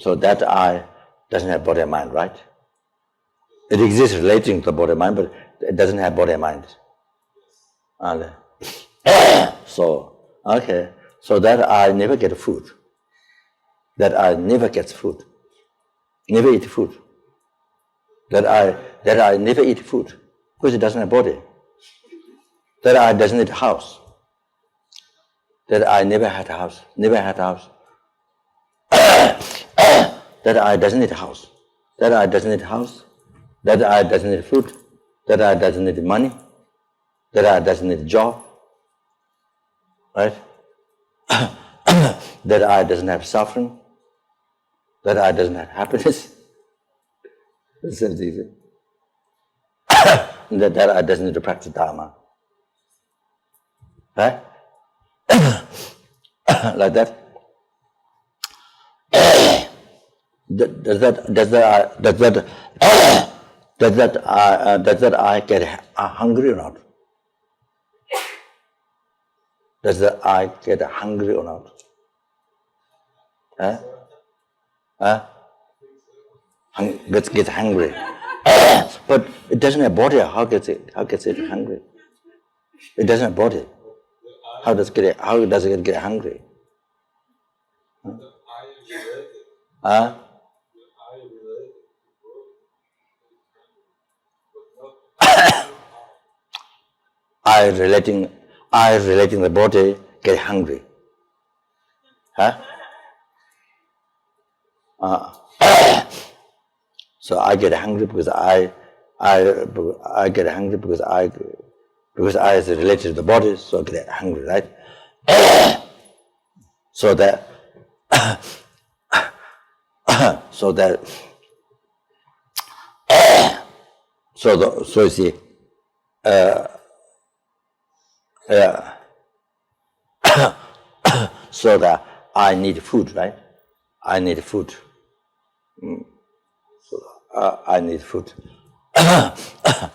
So that I doesn't have body and mind, right? It exists relating to the body and mind, but it doesn't have body and mind. So that I never get food. That I never gets food. Never eat food. That I never eat food because it doesn't have body. That I doesn't need a house. That I never had a house. That I doesn't need a house. That I doesn't need a house. That I doesn't need food. That I doesn't need money. That I doesn't need a job. Right? That I doesn't have suffering. That I doesn't have happiness. That I doesn't need to practice Dharma. Right? Like that. Does that I get hungry or not? Does that I get hungry or not? Gets hungry. But it doesn't have body. How gets it hungry? It doesn't have body. How does it get hungry? I relating the body get hungry. So I get hungry because I get hungry because I is related to the body, so I get hungry, right? So that so you see, so that I need food, right? I need food. I need food. So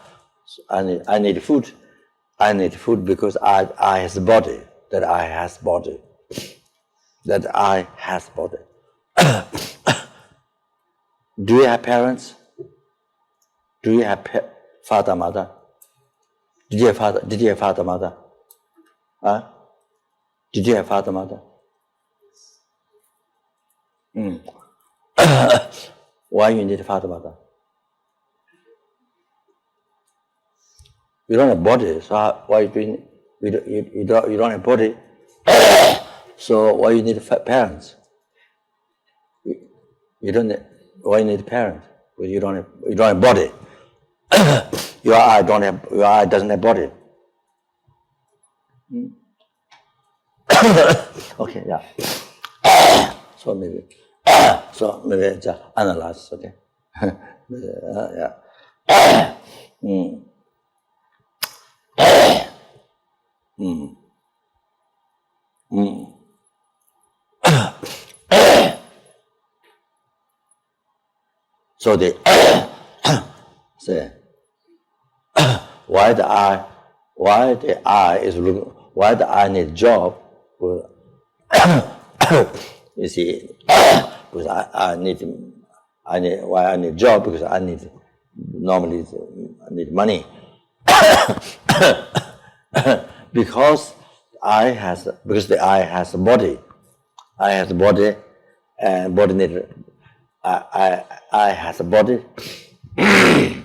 I need food. I need food because I has body. That I has body. That I has body. Do you have parents? Do you have father, mother? Did you have father? Did you have father, mother? Huh? Did you have father, mother? Why you need father, mother? You don't have body, so why you doing? You don't have body, so why you need parents? You don't. Why you need parents? Because you don't have body. Your eye doesn't have body. Okay, yeah. So maybe just analyze, okay. Yeah. So the say why the eye is looking, why the eye need job? Well, you see, because I need why I need job, because I need normally I need money. Because the eye has a body. I has a body, and body need I has a body.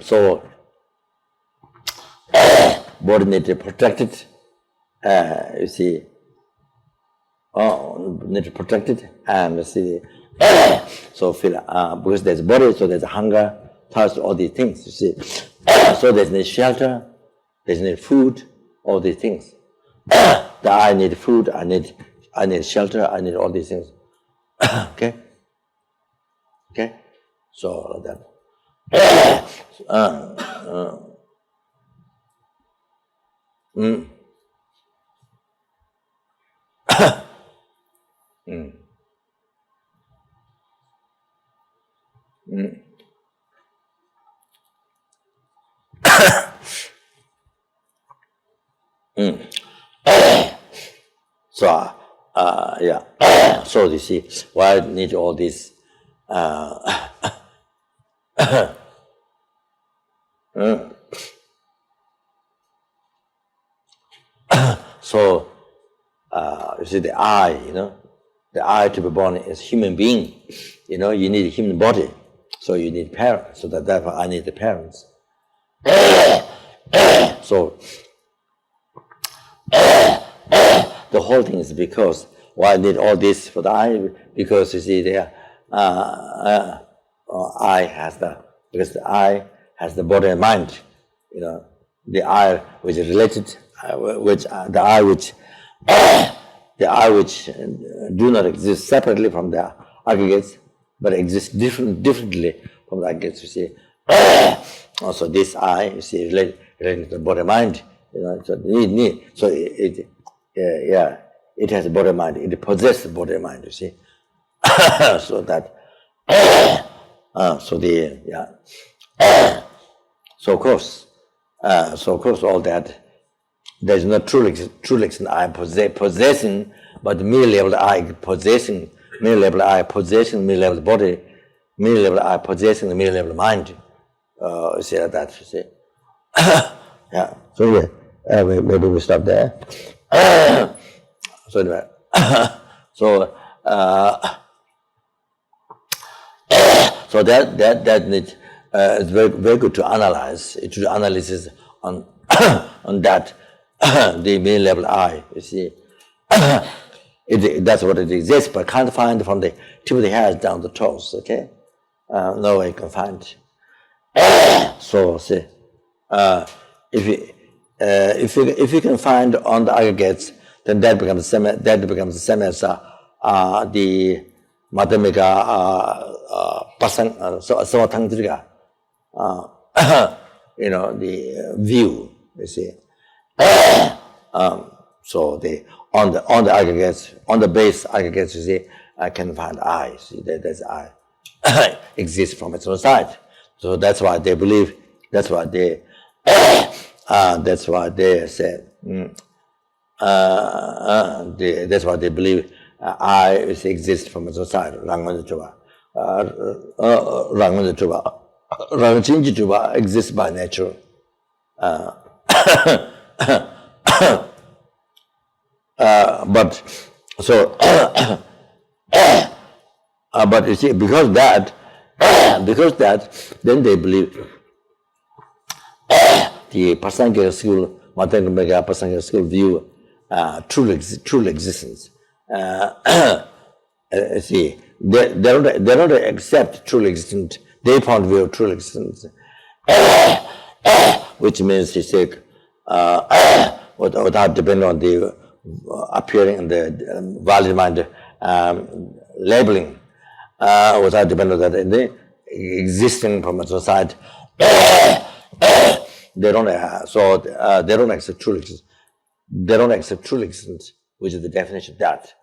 So body need to protect it. You see, need to protect it, and you see, so feel because there's body, so there's hunger, thirst, all these things. You see, so there's need shelter, there's need food, all these things. I need food, I need shelter, I need all these things. Okay, so that. So yeah. So you see, why I need all this? So you see, the eye, the eye to be born is human being. You need a human body, so you need parents. So therefore, I need the parents. So the whole thing is because why I need all this for the eye? Because you see, the eye has because the eye has the body and mind. The eye which is related, the eye which do not exist separately from the aggregates, but exist differently from the aggregates. You see, also this eye, you see, related to the body mind. So it has a body mind. It possesses body mind. You see, so that so of course all that. There is no true extent I possessing, but merely level I possessing, merely level I possessing, merely level body, merely level I possessing, the merely level mind. You see that, you see. Yeah. So maybe we stop there. So anyway, so that needs it's very good to analyze. It should analysis on on that the main level I. You see, That's what it exists, but can't find from the tip of the hairs down the toes. Okay, no way you can find. So see, if you can find on the aggregates, then that becomes the same as the madhamika pasang so tangtrika, the view. You see. So on the aggregates, on the base aggregates, you see, I can find I. See, that's I exists from its own side. So that's why they believe. That's why they. That's why they say. That's why they believe I exists from its own side. Rangmanda Chuba, Rangmanda Chuba, Rangchinji Chuba exists by nature. But so, but you see, because that, then they believe the Pasangya school, Madhyamaka Pasangya school view true existence. See, they don't accept true existence. Their point of view of true existence, which means you say, without depending on the appearing in the valid mind labeling, without depending on that in the existing from a society, they don't accept true existence. They don't accept true existence, which is the definition of that.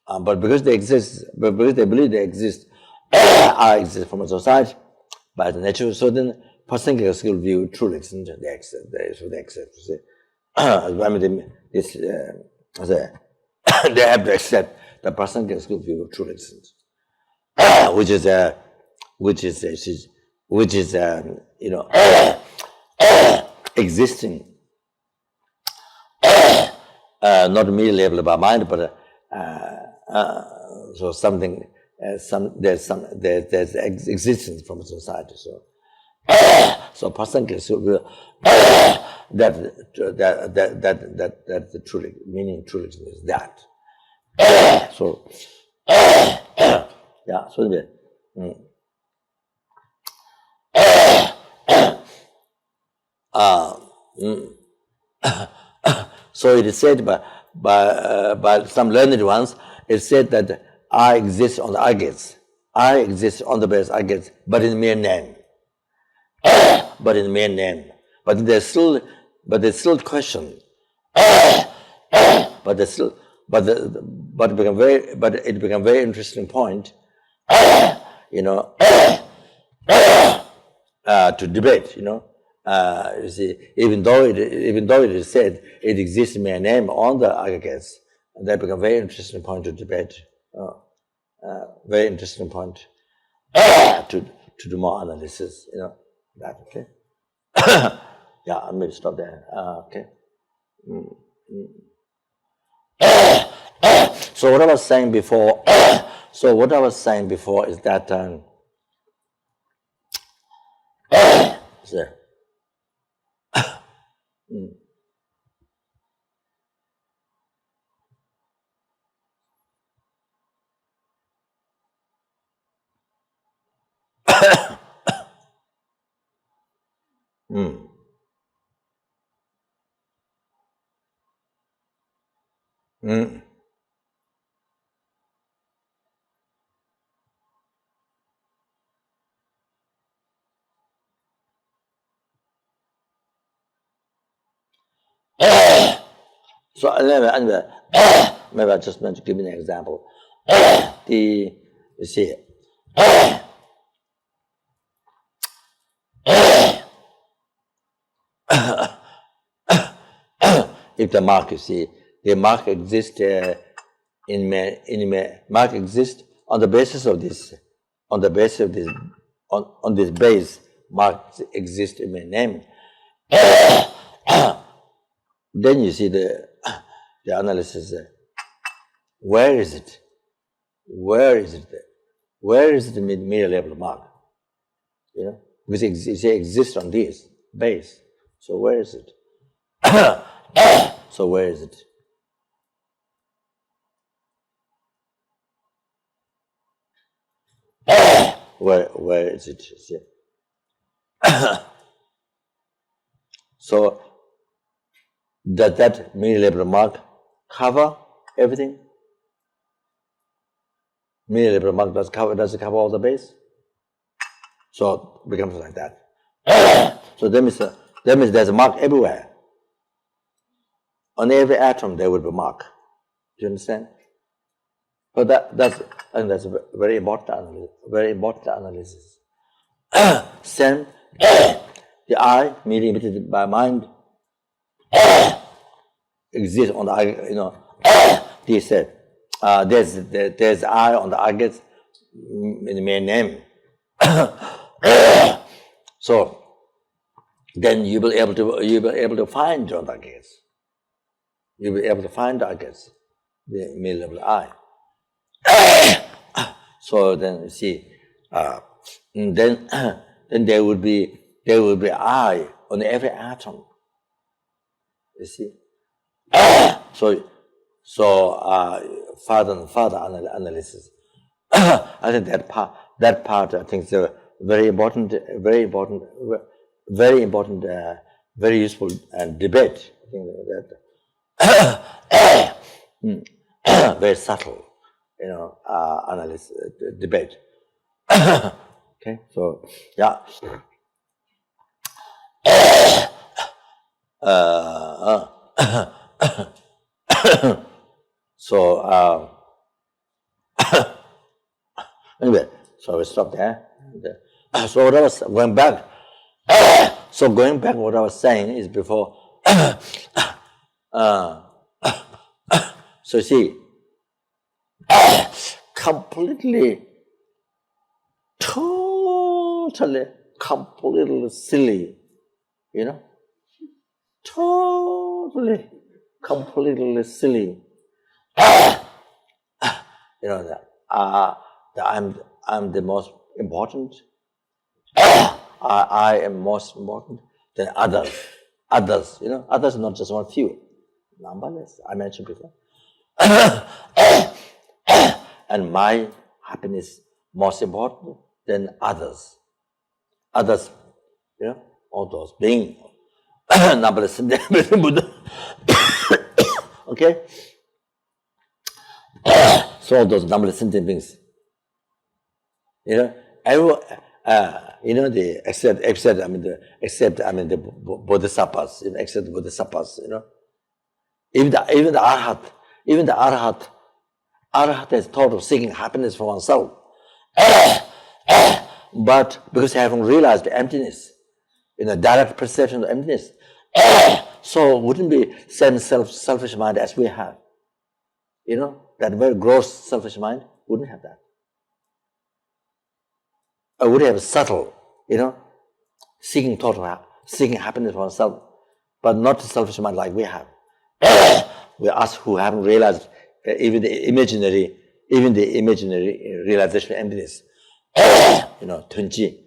But because they exist, because they believe they exist, I exist from a society by the nature. So then, Pasangya skill view true existence. They accept. They accept. See, I mean, they have to accept the Pasangya skill view of true existence, which is existing. Not merely labeled by mind, but so something, there's existence from a society. So Pasangya that the true meaning of true existence is that. So yeah, so so it is said by some learned ones, it's said that I exist on the aggregates. I exist on the base aggregates, but in mere name. But in mere name. But there's still question. But it became very interesting point, to debate, you see, even though it is said it exists in mere name on the aggregates, that became a very interesting point to debate. Very interesting point to do more analysis. That okay. Yeah, I'll maybe stop there. Okay. So what I was saying before. Is that. So anyway, maybe I just meant to give you an example. You see, if the mark, you see, the mark exists mark exists on the basis of this, on this base, mark exists in my name. Then you see the analysis. Where is it? Where is it? Where is the mere level mark? Because it exists on this base. So where is it? So where is it? where is it? See? So does that mini-label mark cover everything? Mini-label mark does it cover all the base? So it becomes like that. So that means there's a mark everywhere. On every atom there will be a mark. Do you understand? But I think that's a very important analysis. Same, the I, merely imitated by mind, exists on the they said there's I on the aggregates in the main name. So then you will be able to find on the aggregates. You'll be able to find the aggregates, the middle of the I. So then you see, then there would be I on every atom. You see, so further and further analysis. I think that part I think is a very important, very useful debate. I think that very subtle, analysis debate. Okay, so yeah. So anyway, so we stop there. So what I was going back. So going back, what I was saying is before. So see, completely, totally, completely silly, totally, completely silly. That I'm the most important. I am most important than others. Others, others not just one few, numberless. I mentioned before. And my happiness most important than others. Others, all those being numberless Buddha. Okay? So all those numberless sentient beings. Everyone, except the bodhisattvas, except the bodhisattvas, even the arhat is thought of seeking happiness for oneself. But because they haven't realized the emptiness, direct perception of emptiness, so wouldn't be same selfish mind as we have. That very gross selfish mind wouldn't have that. I would have subtle, seeking happiness for oneself, but not the selfish mind like we have. We us who haven't realized even the imaginary realization of emptiness. Tunji,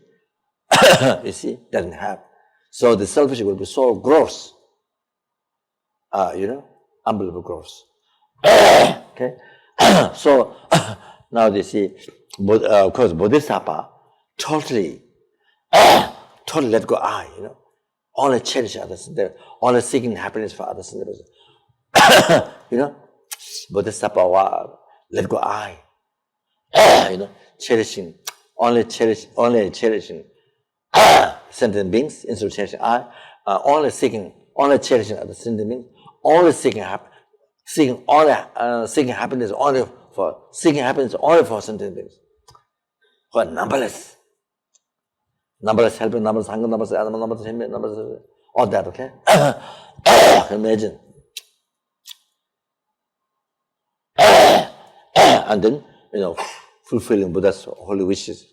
you see, doesn't have. So the selfish will be so gross, unbelievable gross. Okay, so now they see, of course, bodhisattva totally let go I, only cherish others, only seeking happiness for others. Bodhisattva let go I, cherishing, only cherishing sentient beings instead of cherishing I, only cherishing other sentient beings, only seeking happiness only for sentient beings. For numberless helping, numberless hunger, numberless animal, numberless him, numberless all that. Okay, imagine. And then, fulfilling Buddha's holy wishes.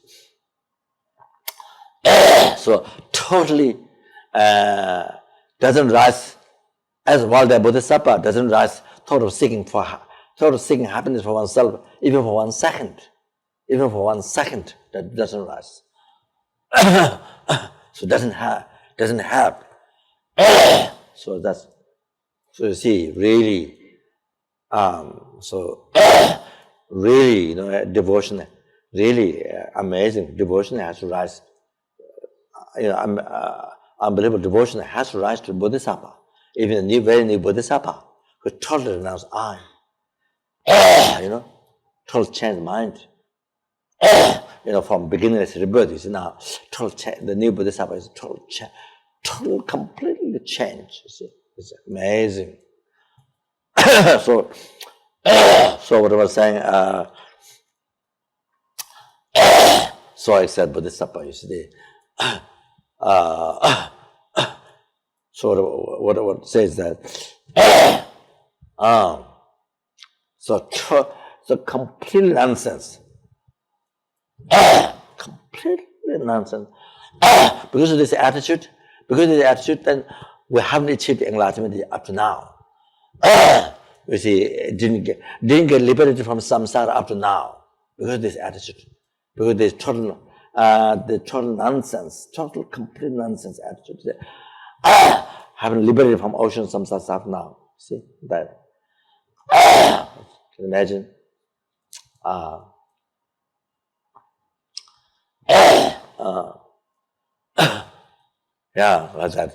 So totally doesn't rise, as while the bodhisattva doesn't rise, thought of seeking happiness for oneself, even for 1 second. Even for 1 second, that doesn't rise. So doesn't have. So you see, really, really, devotion really amazing devotion has to rise. Unbelievable devotion has to rise to bodhisattva. Even the very new bodhisattva who totally renounced I. Total change mind. From beginningless rebirth, now total change. The new bodhisattva is total change, total completely change. You see, it's amazing. So what I was saying. So I said bodhisattva. You see, so what it says that. So completely nonsense. Completely nonsense. Because of this attitude, then we haven't achieved enlightenment up to now. You see, didn't get liberated from samsara up to now because of this attitude, because this total nonsense, total complete nonsense attitude. Haven't liberated from ocean samsara up to now. See that? Can you imagine? Yeah, like that.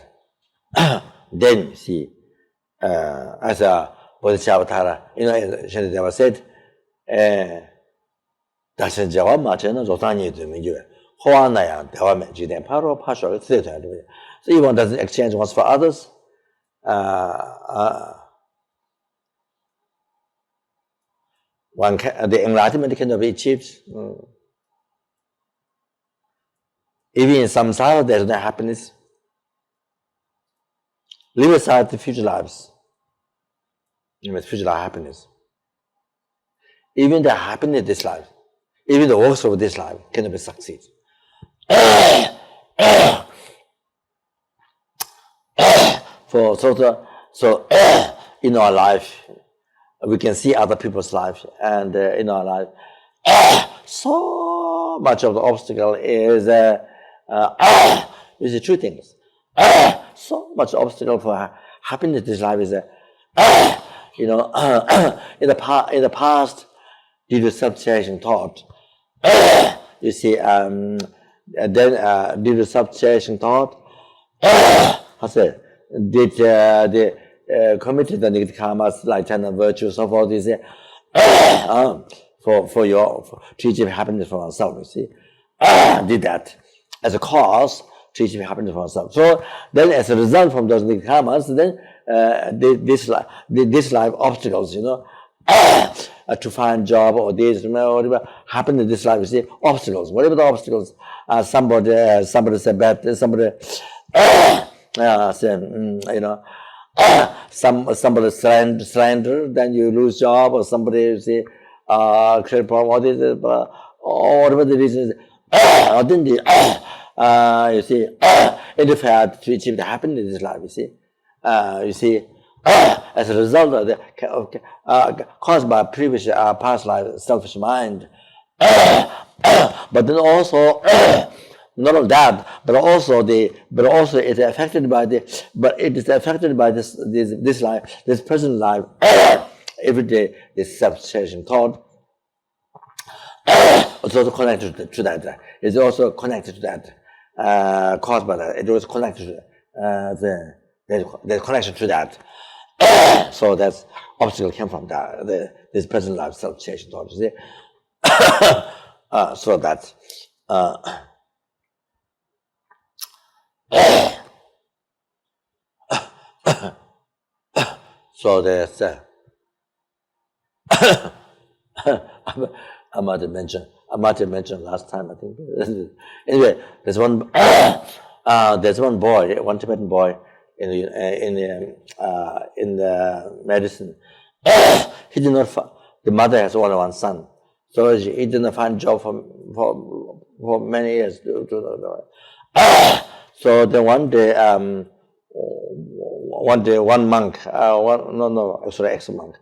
Then you see, as a bodhisattva, Shantideva said, 다시 저와 맞는 조상이 되면 호환나야 대화면 지된 바로 파쇼를 쓰여야 돼요. So if one doesn't exchange wants for others, the enlightenment cannot be achieved. Even in samsara, there is no happiness. Leave aside the future lives. Future life happiness. Even the happiness of this life, even the works of this life cannot be succeed. So in our life, we can see other people's life, and in our life, so much of the obstacle is the two things. So much obstacle for happiness in this life is in the past, due to self-cherishing thought, you see, then due to self-cherishing thought, they committed the negative karmas like 10 virtues, so forth. You see, to achieve happiness for oneself. You see, did that as a cause to achieve happiness for oneself. So then, as a result from those negative karmas, then this life obstacles, to find job or this, whatever happened in this life, you see, obstacles. Whatever the obstacles, somebody said bad, somebody somebody surrender, then you lose job, or somebody say credit problem, or this, or whatever the reason is, or then you see, interfere to achieve the happiness in this life. You see, as a result of the caused by previous past life selfish mind, but then also not only that, but also it is affected by this life, this present life, every day, this self-cherishing thought. It's also connected to that. It's also connected to that, caused by that. It was connected to there's connection to that. So that obstacle came from that, this present life self-cherishing thought. You see, so that. So there's I might have mentioned last time, I think. Anyway, there's one boy, one Tibetan boy in the medicine. He did not. The mother has only one son, so he didn't find job for many years. So then one day, one monk, ex-monk,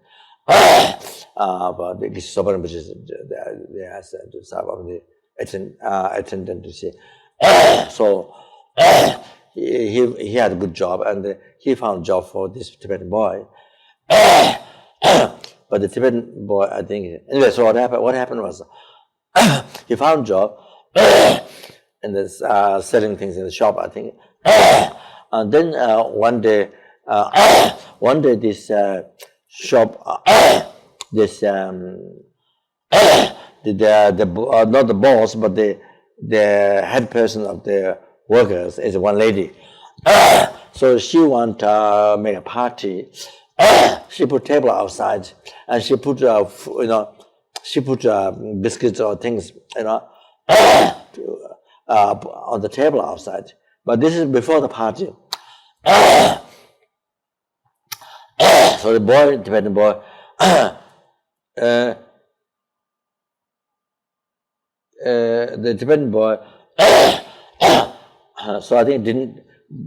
but the Sopa Rinpoche, they asked to serve of the attendant to see. So he had a good job, and he found a job for this Tibetan boy. But the Tibetan boy, I think, anyway. So what happened was, he found a job and is selling things in the shop, I think. And then one day this shop, this not the boss, but the head person of the workers is one lady. So she want to make a party. She put table outside, and she put biscuits or things, on the table outside. But this is before the party. So the boy, Tibetan boy, the Tibetan boy, so I think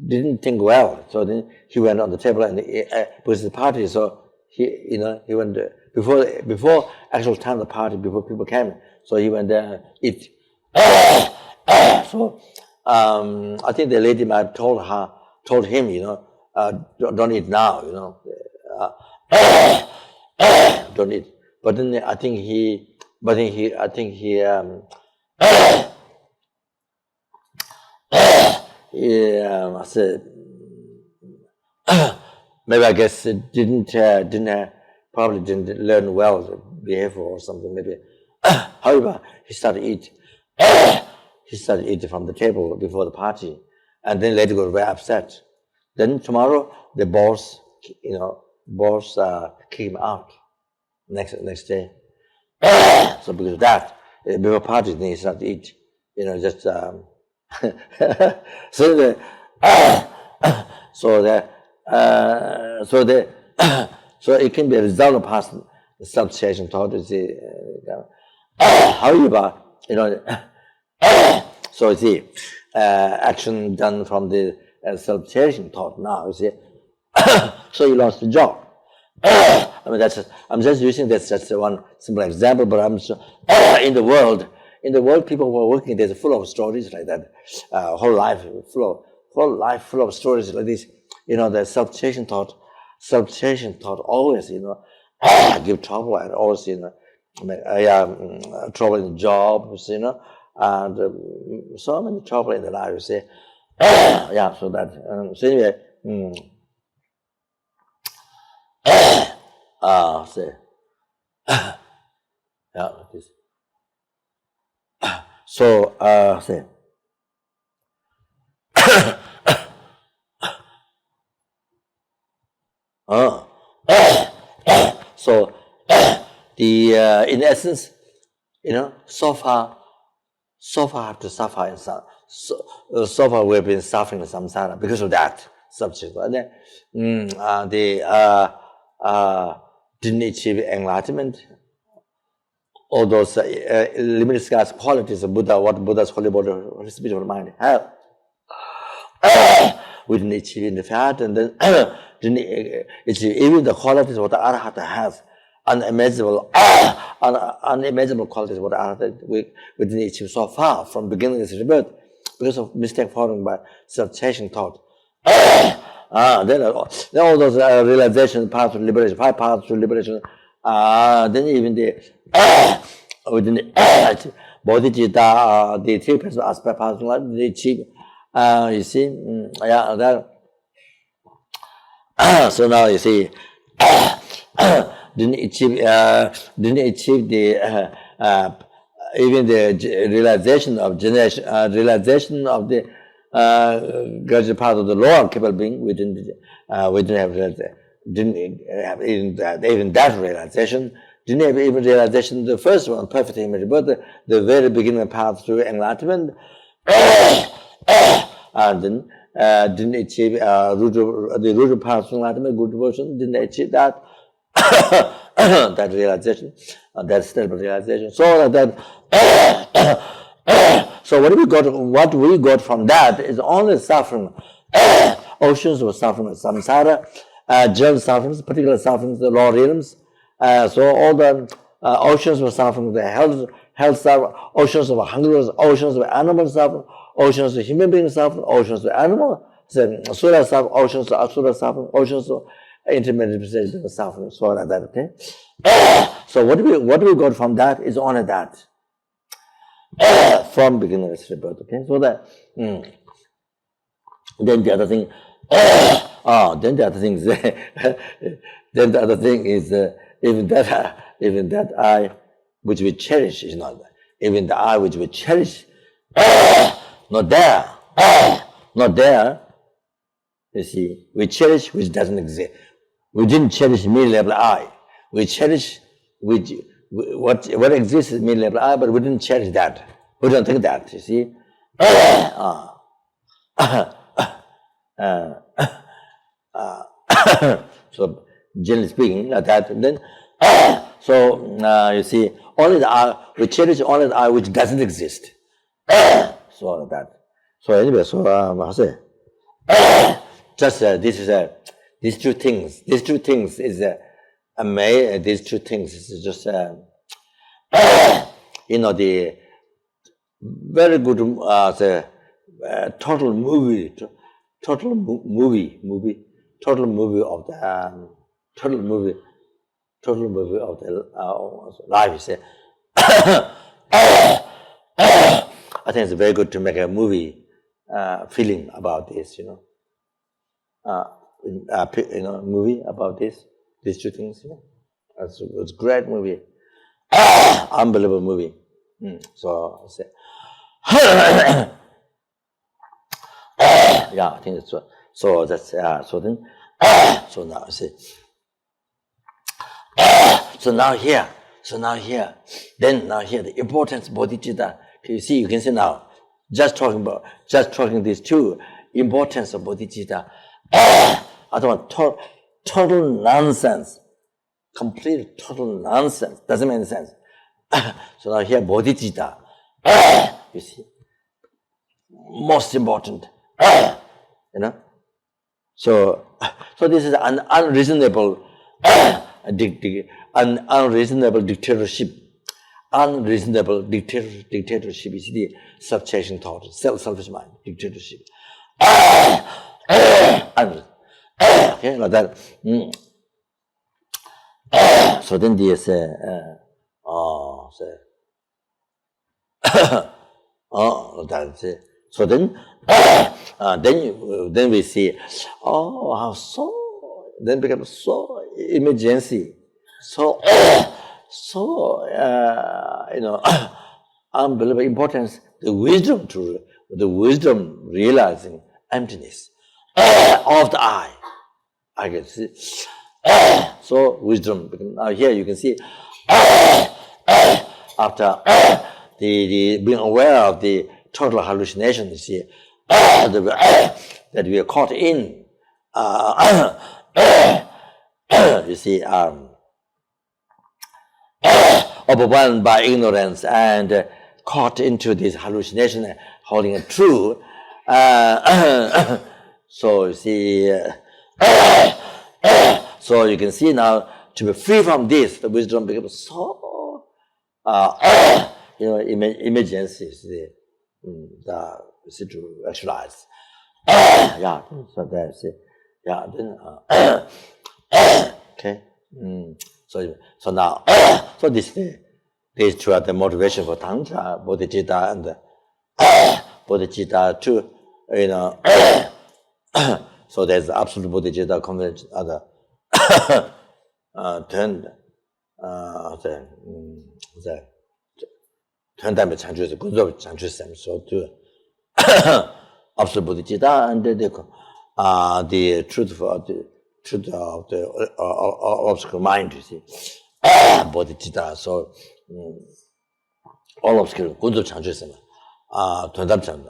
didn't think well. So then he went on the table and because the party. So he went before actual time of the party, before people came. So he went there and eat. So I think the lady might told him, don't eat now, don't eat. But then I think he maybe I guess probably didn't learn well the behavior or something maybe. However, he started eat. He started eating from the table before the party, and then later got very upset. Then tomorrow the boss kicked him out next day. So because of that, before party, then he started to eat. Just so it can be a result of past self-cherishing thought. However, so you see, action done from the self-cherishing thought now. You see, so you lost the job. I'm just using this just one simple example, but in the world, people who are working, there's full of stories like that. Whole life full of stories like this. The self-cherishing thought always, give trouble and always, trouble in jobs, and so many trouble in the life. You see, so that so anyway. This. So so in essence, so far have to suffer in so far we've been suffering in samsara because of that subject. And then didn't achieve enlightenment. All those limited scarce qualities of Buddha, what Buddha's holy body, spiritual mind have. We didn't achieve in the fact, and then didn't achieve even the qualities what the Arahata has, unimaginable qualities what the Arahata we didn't achieve so far from beginningless rebirth because of mistake followed by self-cherishing thought. Then all those realization paths to liberation, 5 paths to liberation. Then even within the bodhicitta, the 3 principal aspect paths to life, they achieve. You see, so now you see, didn't achieve the even the realization of generation, realization of the gagja part of the lower capable being. We didn't have even that realization. Didn't have even realization the first one, perfect image, but the very beginning path through enlightenment. And then didn't achieve the root path through enlightenment, good devotion. Didn't achieve that that realization, that stable realization. So that so what we got from that is only suffering. Oceans of suffering, samsara, general sufferings, particular sufferings, the lower realms. So all the oceans of suffering, the health suffering, oceans of hunger, oceans of animal suffering, oceans of human being suffering, oceans of animal, sura suffering, oceans of asura suffering, oceans of intermediate stages of suffering, so like that. Okay. So what we got from that is only that. from beginningless rebirth. Okay, so that then the other thing. Then the other thing is then the other thing is even that I which we cherish is not there. Even the I which we cherish not there. Not there. You see, we cherish which doesn't exist. We didn't cherish mid-level I. We cherish which what exists is mid-level I, but we didn't cherish that. We don't think that. You see. So generally speaking, like that, and then you see, only the I, we cherish only the I which doesn't exist. So like that. So anyway, so I say, just this is these two things. These two things is these two things is just the very good the total movie of the total movie of the life. You say, I think it's very good to make a movie feeling about this. Movie about these two things. It's a great movie, unbelievable movie. So I say. Yeah, I think that's so. So that's so then. So now I see. So now here. Then now here the importance of bodhicitta. You can see now. Just talking these two importance of bodhicitta. I don't want total nonsense. Complete total nonsense. Doesn't make any sense. So now here bodhicitta. You see. Most important. So this is an unreasonable unreasonable dictatorship. Unreasonable dictatorship is the self-cherishing thought, selfish mind, dictatorship. Okay, like that. So then there's so then we see, how so then becomes so emergency, so unbelievable importance, the wisdom realizing emptiness of the I can see. So wisdom. Now here you can see after the being aware of the total hallucination, you see that we are caught in. You see, overwhelmed by ignorance and caught into this hallucination, holding it true. So you see, so you can see now to be free from this, the wisdom becomes so emergencies. To actualize. Yeah, so that's it. Yeah, then okay. So now so these two are the motivation for Tantra, bodhicitta and bodhicitta too. So there's absolute bodhicitta convention other turned the 全代表长处是工作长处什么说对 absolute bodhicitta and the truth of the obscure mind, you see. bodhicitta, so all obscure gunzo 장处什么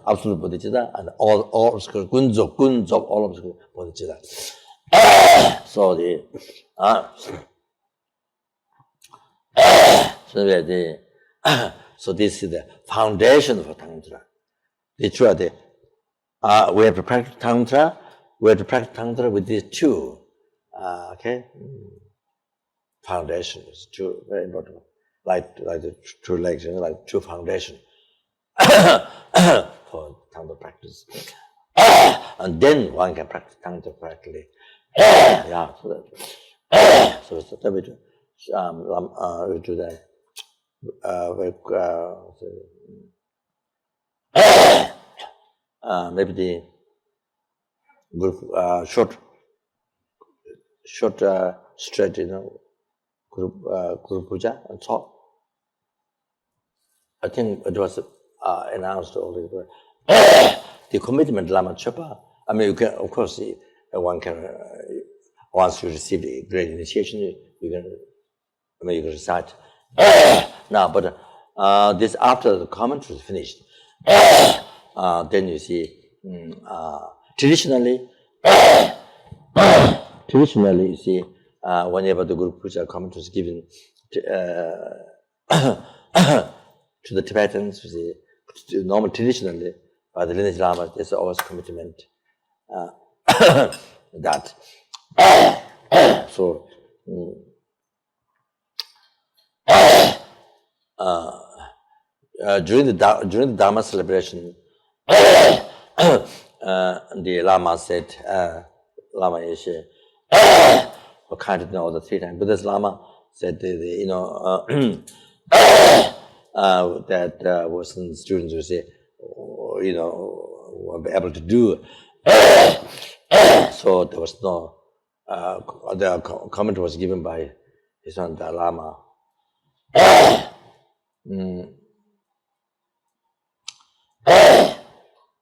absolute bodhicitta and all obscure gunzo all obscure bodhicitta. So the so this is the foundation for Tantra. The two are we have to practice Tantra. We have to practice Tantra with these two. Okay, foundation is two very important. Like the two legs, like two foundation for Tantra practice. And then one can practice Tantra correctly. Yeah, so that we do that. maybe the group short straight, group puja and so. I think it was announced already. The commitment Lama Chopa. I mean, you can, of course, one can once you receive the great initiation, you can recite now. But this after the commentary is finished, then you see traditionally, you see whenever the Guru Puja commentary is given to the Tibetans, you see, normal traditionally by the lineage Lama, there's always commitment that. So. During the Dharma celebration, the Lama said, Lama Yeshe, kind of all the 3 times. Buddha's Lama said, that Western students would say, were able to do. So there was no. The comment was given by his son, the Lama.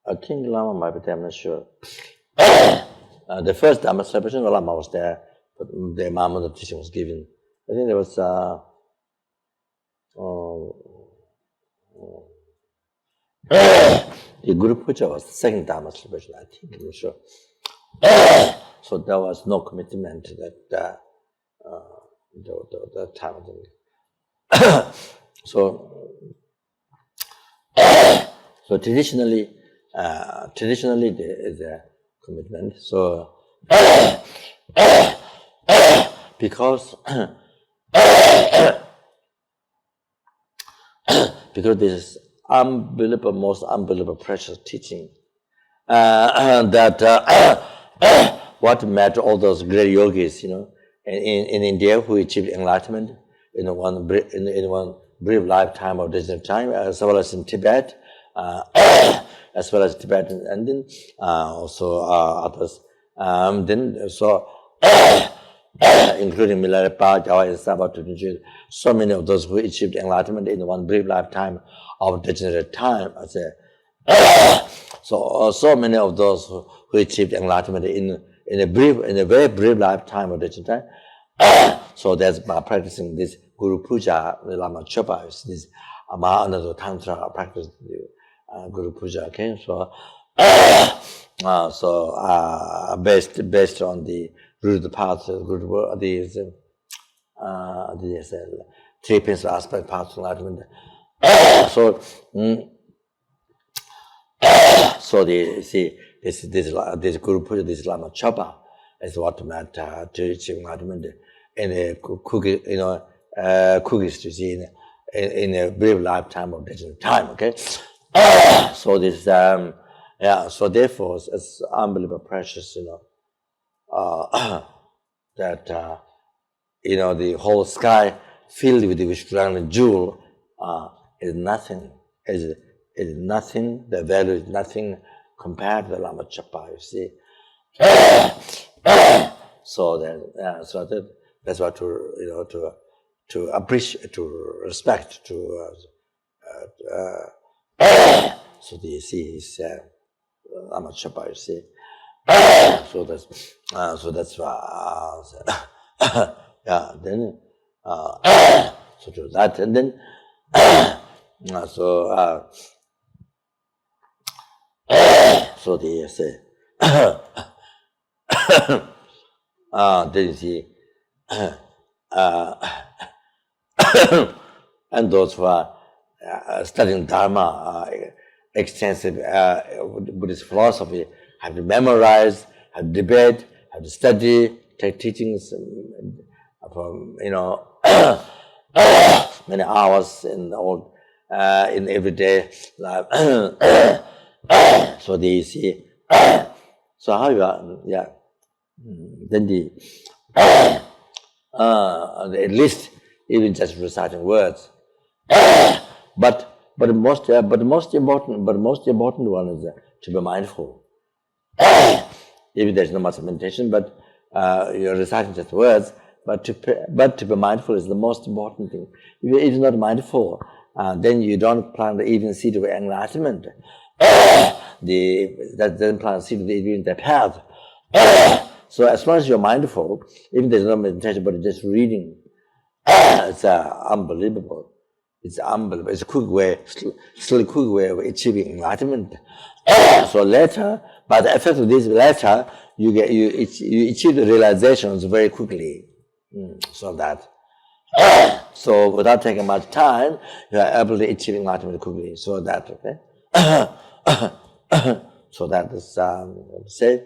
I think Lama might be there, I'm not sure. The first Dharma celebration, the Lama was there, but the Mahamudra teaching was given. I think there was the Guru Puja was the second Dharma celebration, I think, I'm not sure. So there was no commitment that that time. So traditionally there is a commitment. So because this is unbelievable, most unbelievable precious teaching that what met all those great yogis, in India who achieved enlightenment in one brief lifetime or distant time, as well as in Tibet, as well as Tibet, and then also others. Including Milarepa, Jawa, and Sabha, so many of those who achieved enlightenment in one brief lifetime of degenerate time. I say, so many of those who achieved enlightenment in a very brief lifetime of degenerate time. So that's by practicing this Guru Puja, the Lama Chopa, this Mahananda Tantra practice, Guru Puja. Okay, so based on the root of the path, these 3 principal aspect paths of enlightenment. So this Guru Puja, this Lama Chopa, is what meant to achieve enlightenment in a cookies to see in a brief lifetime of degenerate time. Okay, so this so therefore it's unbelievable precious, that the whole sky filled with the Vishnu jewel is nothing. Is nothing. The value is nothing compared to the Lama Chopa. You see. So that's what to appreciate, to respect, to so you see is Lama Chopa. You see. So that's then so to that, and then so they say then you see and those who are studying Dharma, extensive Buddhist philosophy, have to memorize, have to debate, have to study, take teachings from many hours in everyday life. So they see. So how you are? Yeah. Then at least even just reciting words. But the most important one is to be mindful. Even there's not much meditation, but you're reciting just words, but to be mindful is the most important thing. If you're not mindful, then you don't plant even seed of enlightenment. That doesn't plant seed of even the path. So as long as you're mindful, even there's no meditation, but just reading, it's unbelievable. It's unbelievable. It's a quick way, still a quick way of achieving enlightenment. So later, by the effect of this later, you achieve the realizations very quickly. So that. So without taking much time, you are able to achieve enlightenment quickly. So that, okay. So that is say.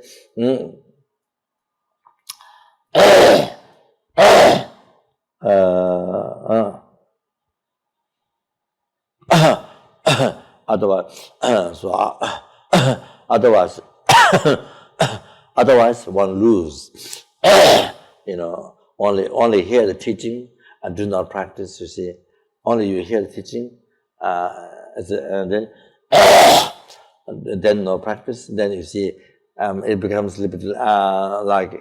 Otherwise one lose. Only hear the teaching and do not practice. You see, only you hear the teaching, and then no practice. Then you see, it becomes a little bit like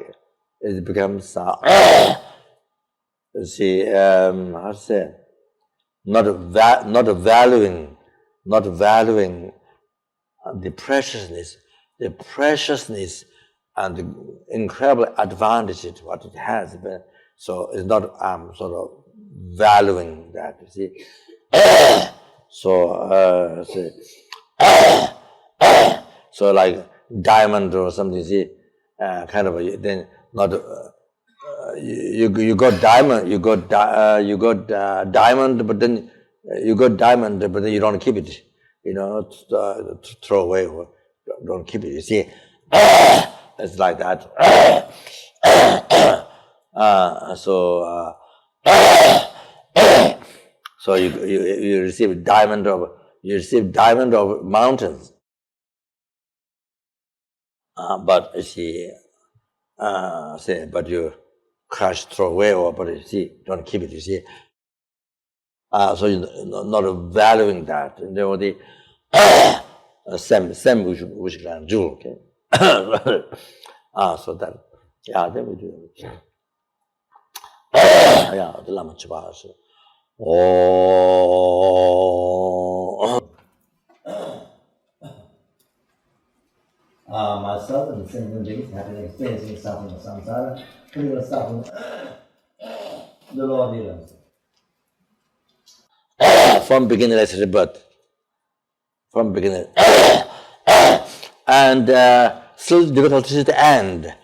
it becomes. You see, how to say? Not valuing the preciousness and the incredible advantage what it has. So it's not sort of valuing that. You see, so like diamond or something. You see, kind of then not. You got diamond, diamond, but then you got diamond, but then you don't keep it. To throw away or don't keep it. You see, it's like that. So you receive diamond of mountains, but you see, but you crush, throw away, but you see, don't keep it. You see, so you're not valuing that. The same which can jewel. Okay. So that, then we do it. The Lama Chopa. Myself and the same beings have been experiencing suffering of samsara, particular suffering the Lord Leaders. From beginningless rebirth. From beginning. And still difficult to see the end.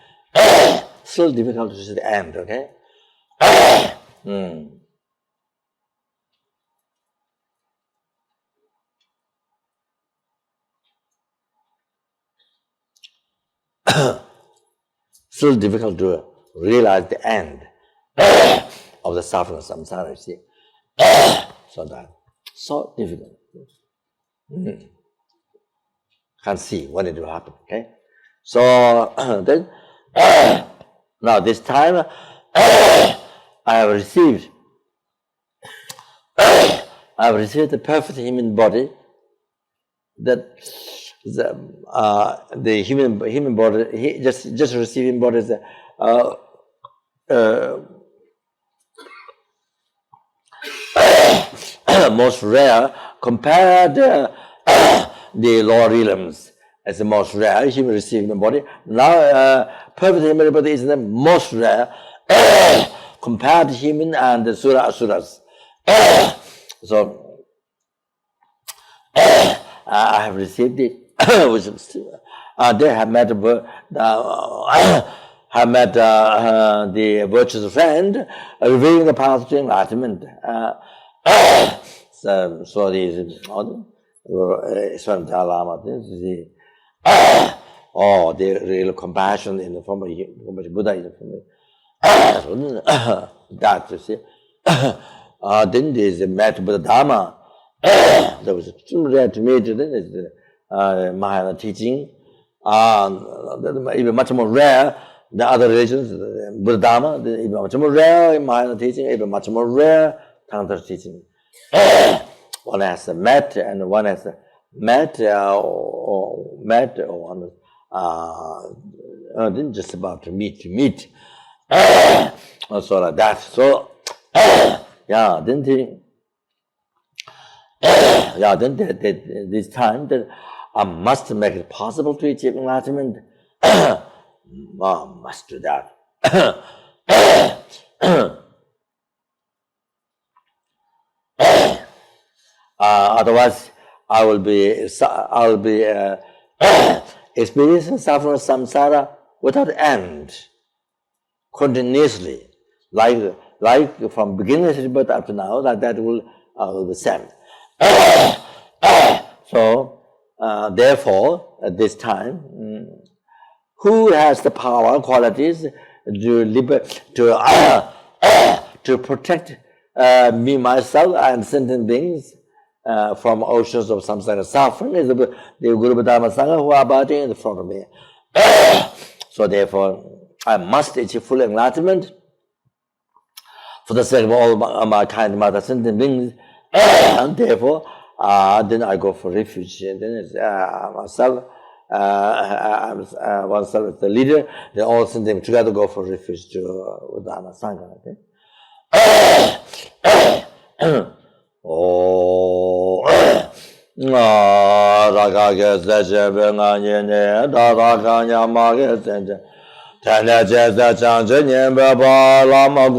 Still difficult to see the end, okay? Still difficult to realize the end of the suffering of samsara, you see. So that, so difficult. Can't see when it will happen, okay? So then, now this time, I have received the perfect human body. That the human body, just receiving body is most rare compared the lower realms as the most rare human receiving body. Now perfect human body is the most rare compared to human and the asuras. So I have received it. They have met the virtuous friend, revealing the path to enlightenment. So these Lama, the real compassion in the form of Buddha in the form of that, you see. Then they met with the Dharma. There was extremely rare to meet. Then is the Mahayana teaching. Even much more rare than other religions. Buddha Dharma, even much more rare in Mahayana teaching. Even much more rare Tantra teaching. One has met, and one has met or met or then just about to meet. So like that. So yeah, then this time that I must make it possible to achieve enlightenment. Must do that. Otherwise, I will be experiencing suffering samsara without end, continuously, like from beginningless birth up to now. Like that will be same. So, therefore, at this time, who has the power, qualities to protect me, myself, and sentient beings from oceans of samsara suffering is the Guru Dharma Sangha who are abiding in front of me. So therefore, I must achieve full enlightenment for the sake of all my kind mother sentient beings. And therefore, then I go for refuge. And then myself, oneself as the leader, they all send them together go for refuge to Dharma Sangha. Okay? Lama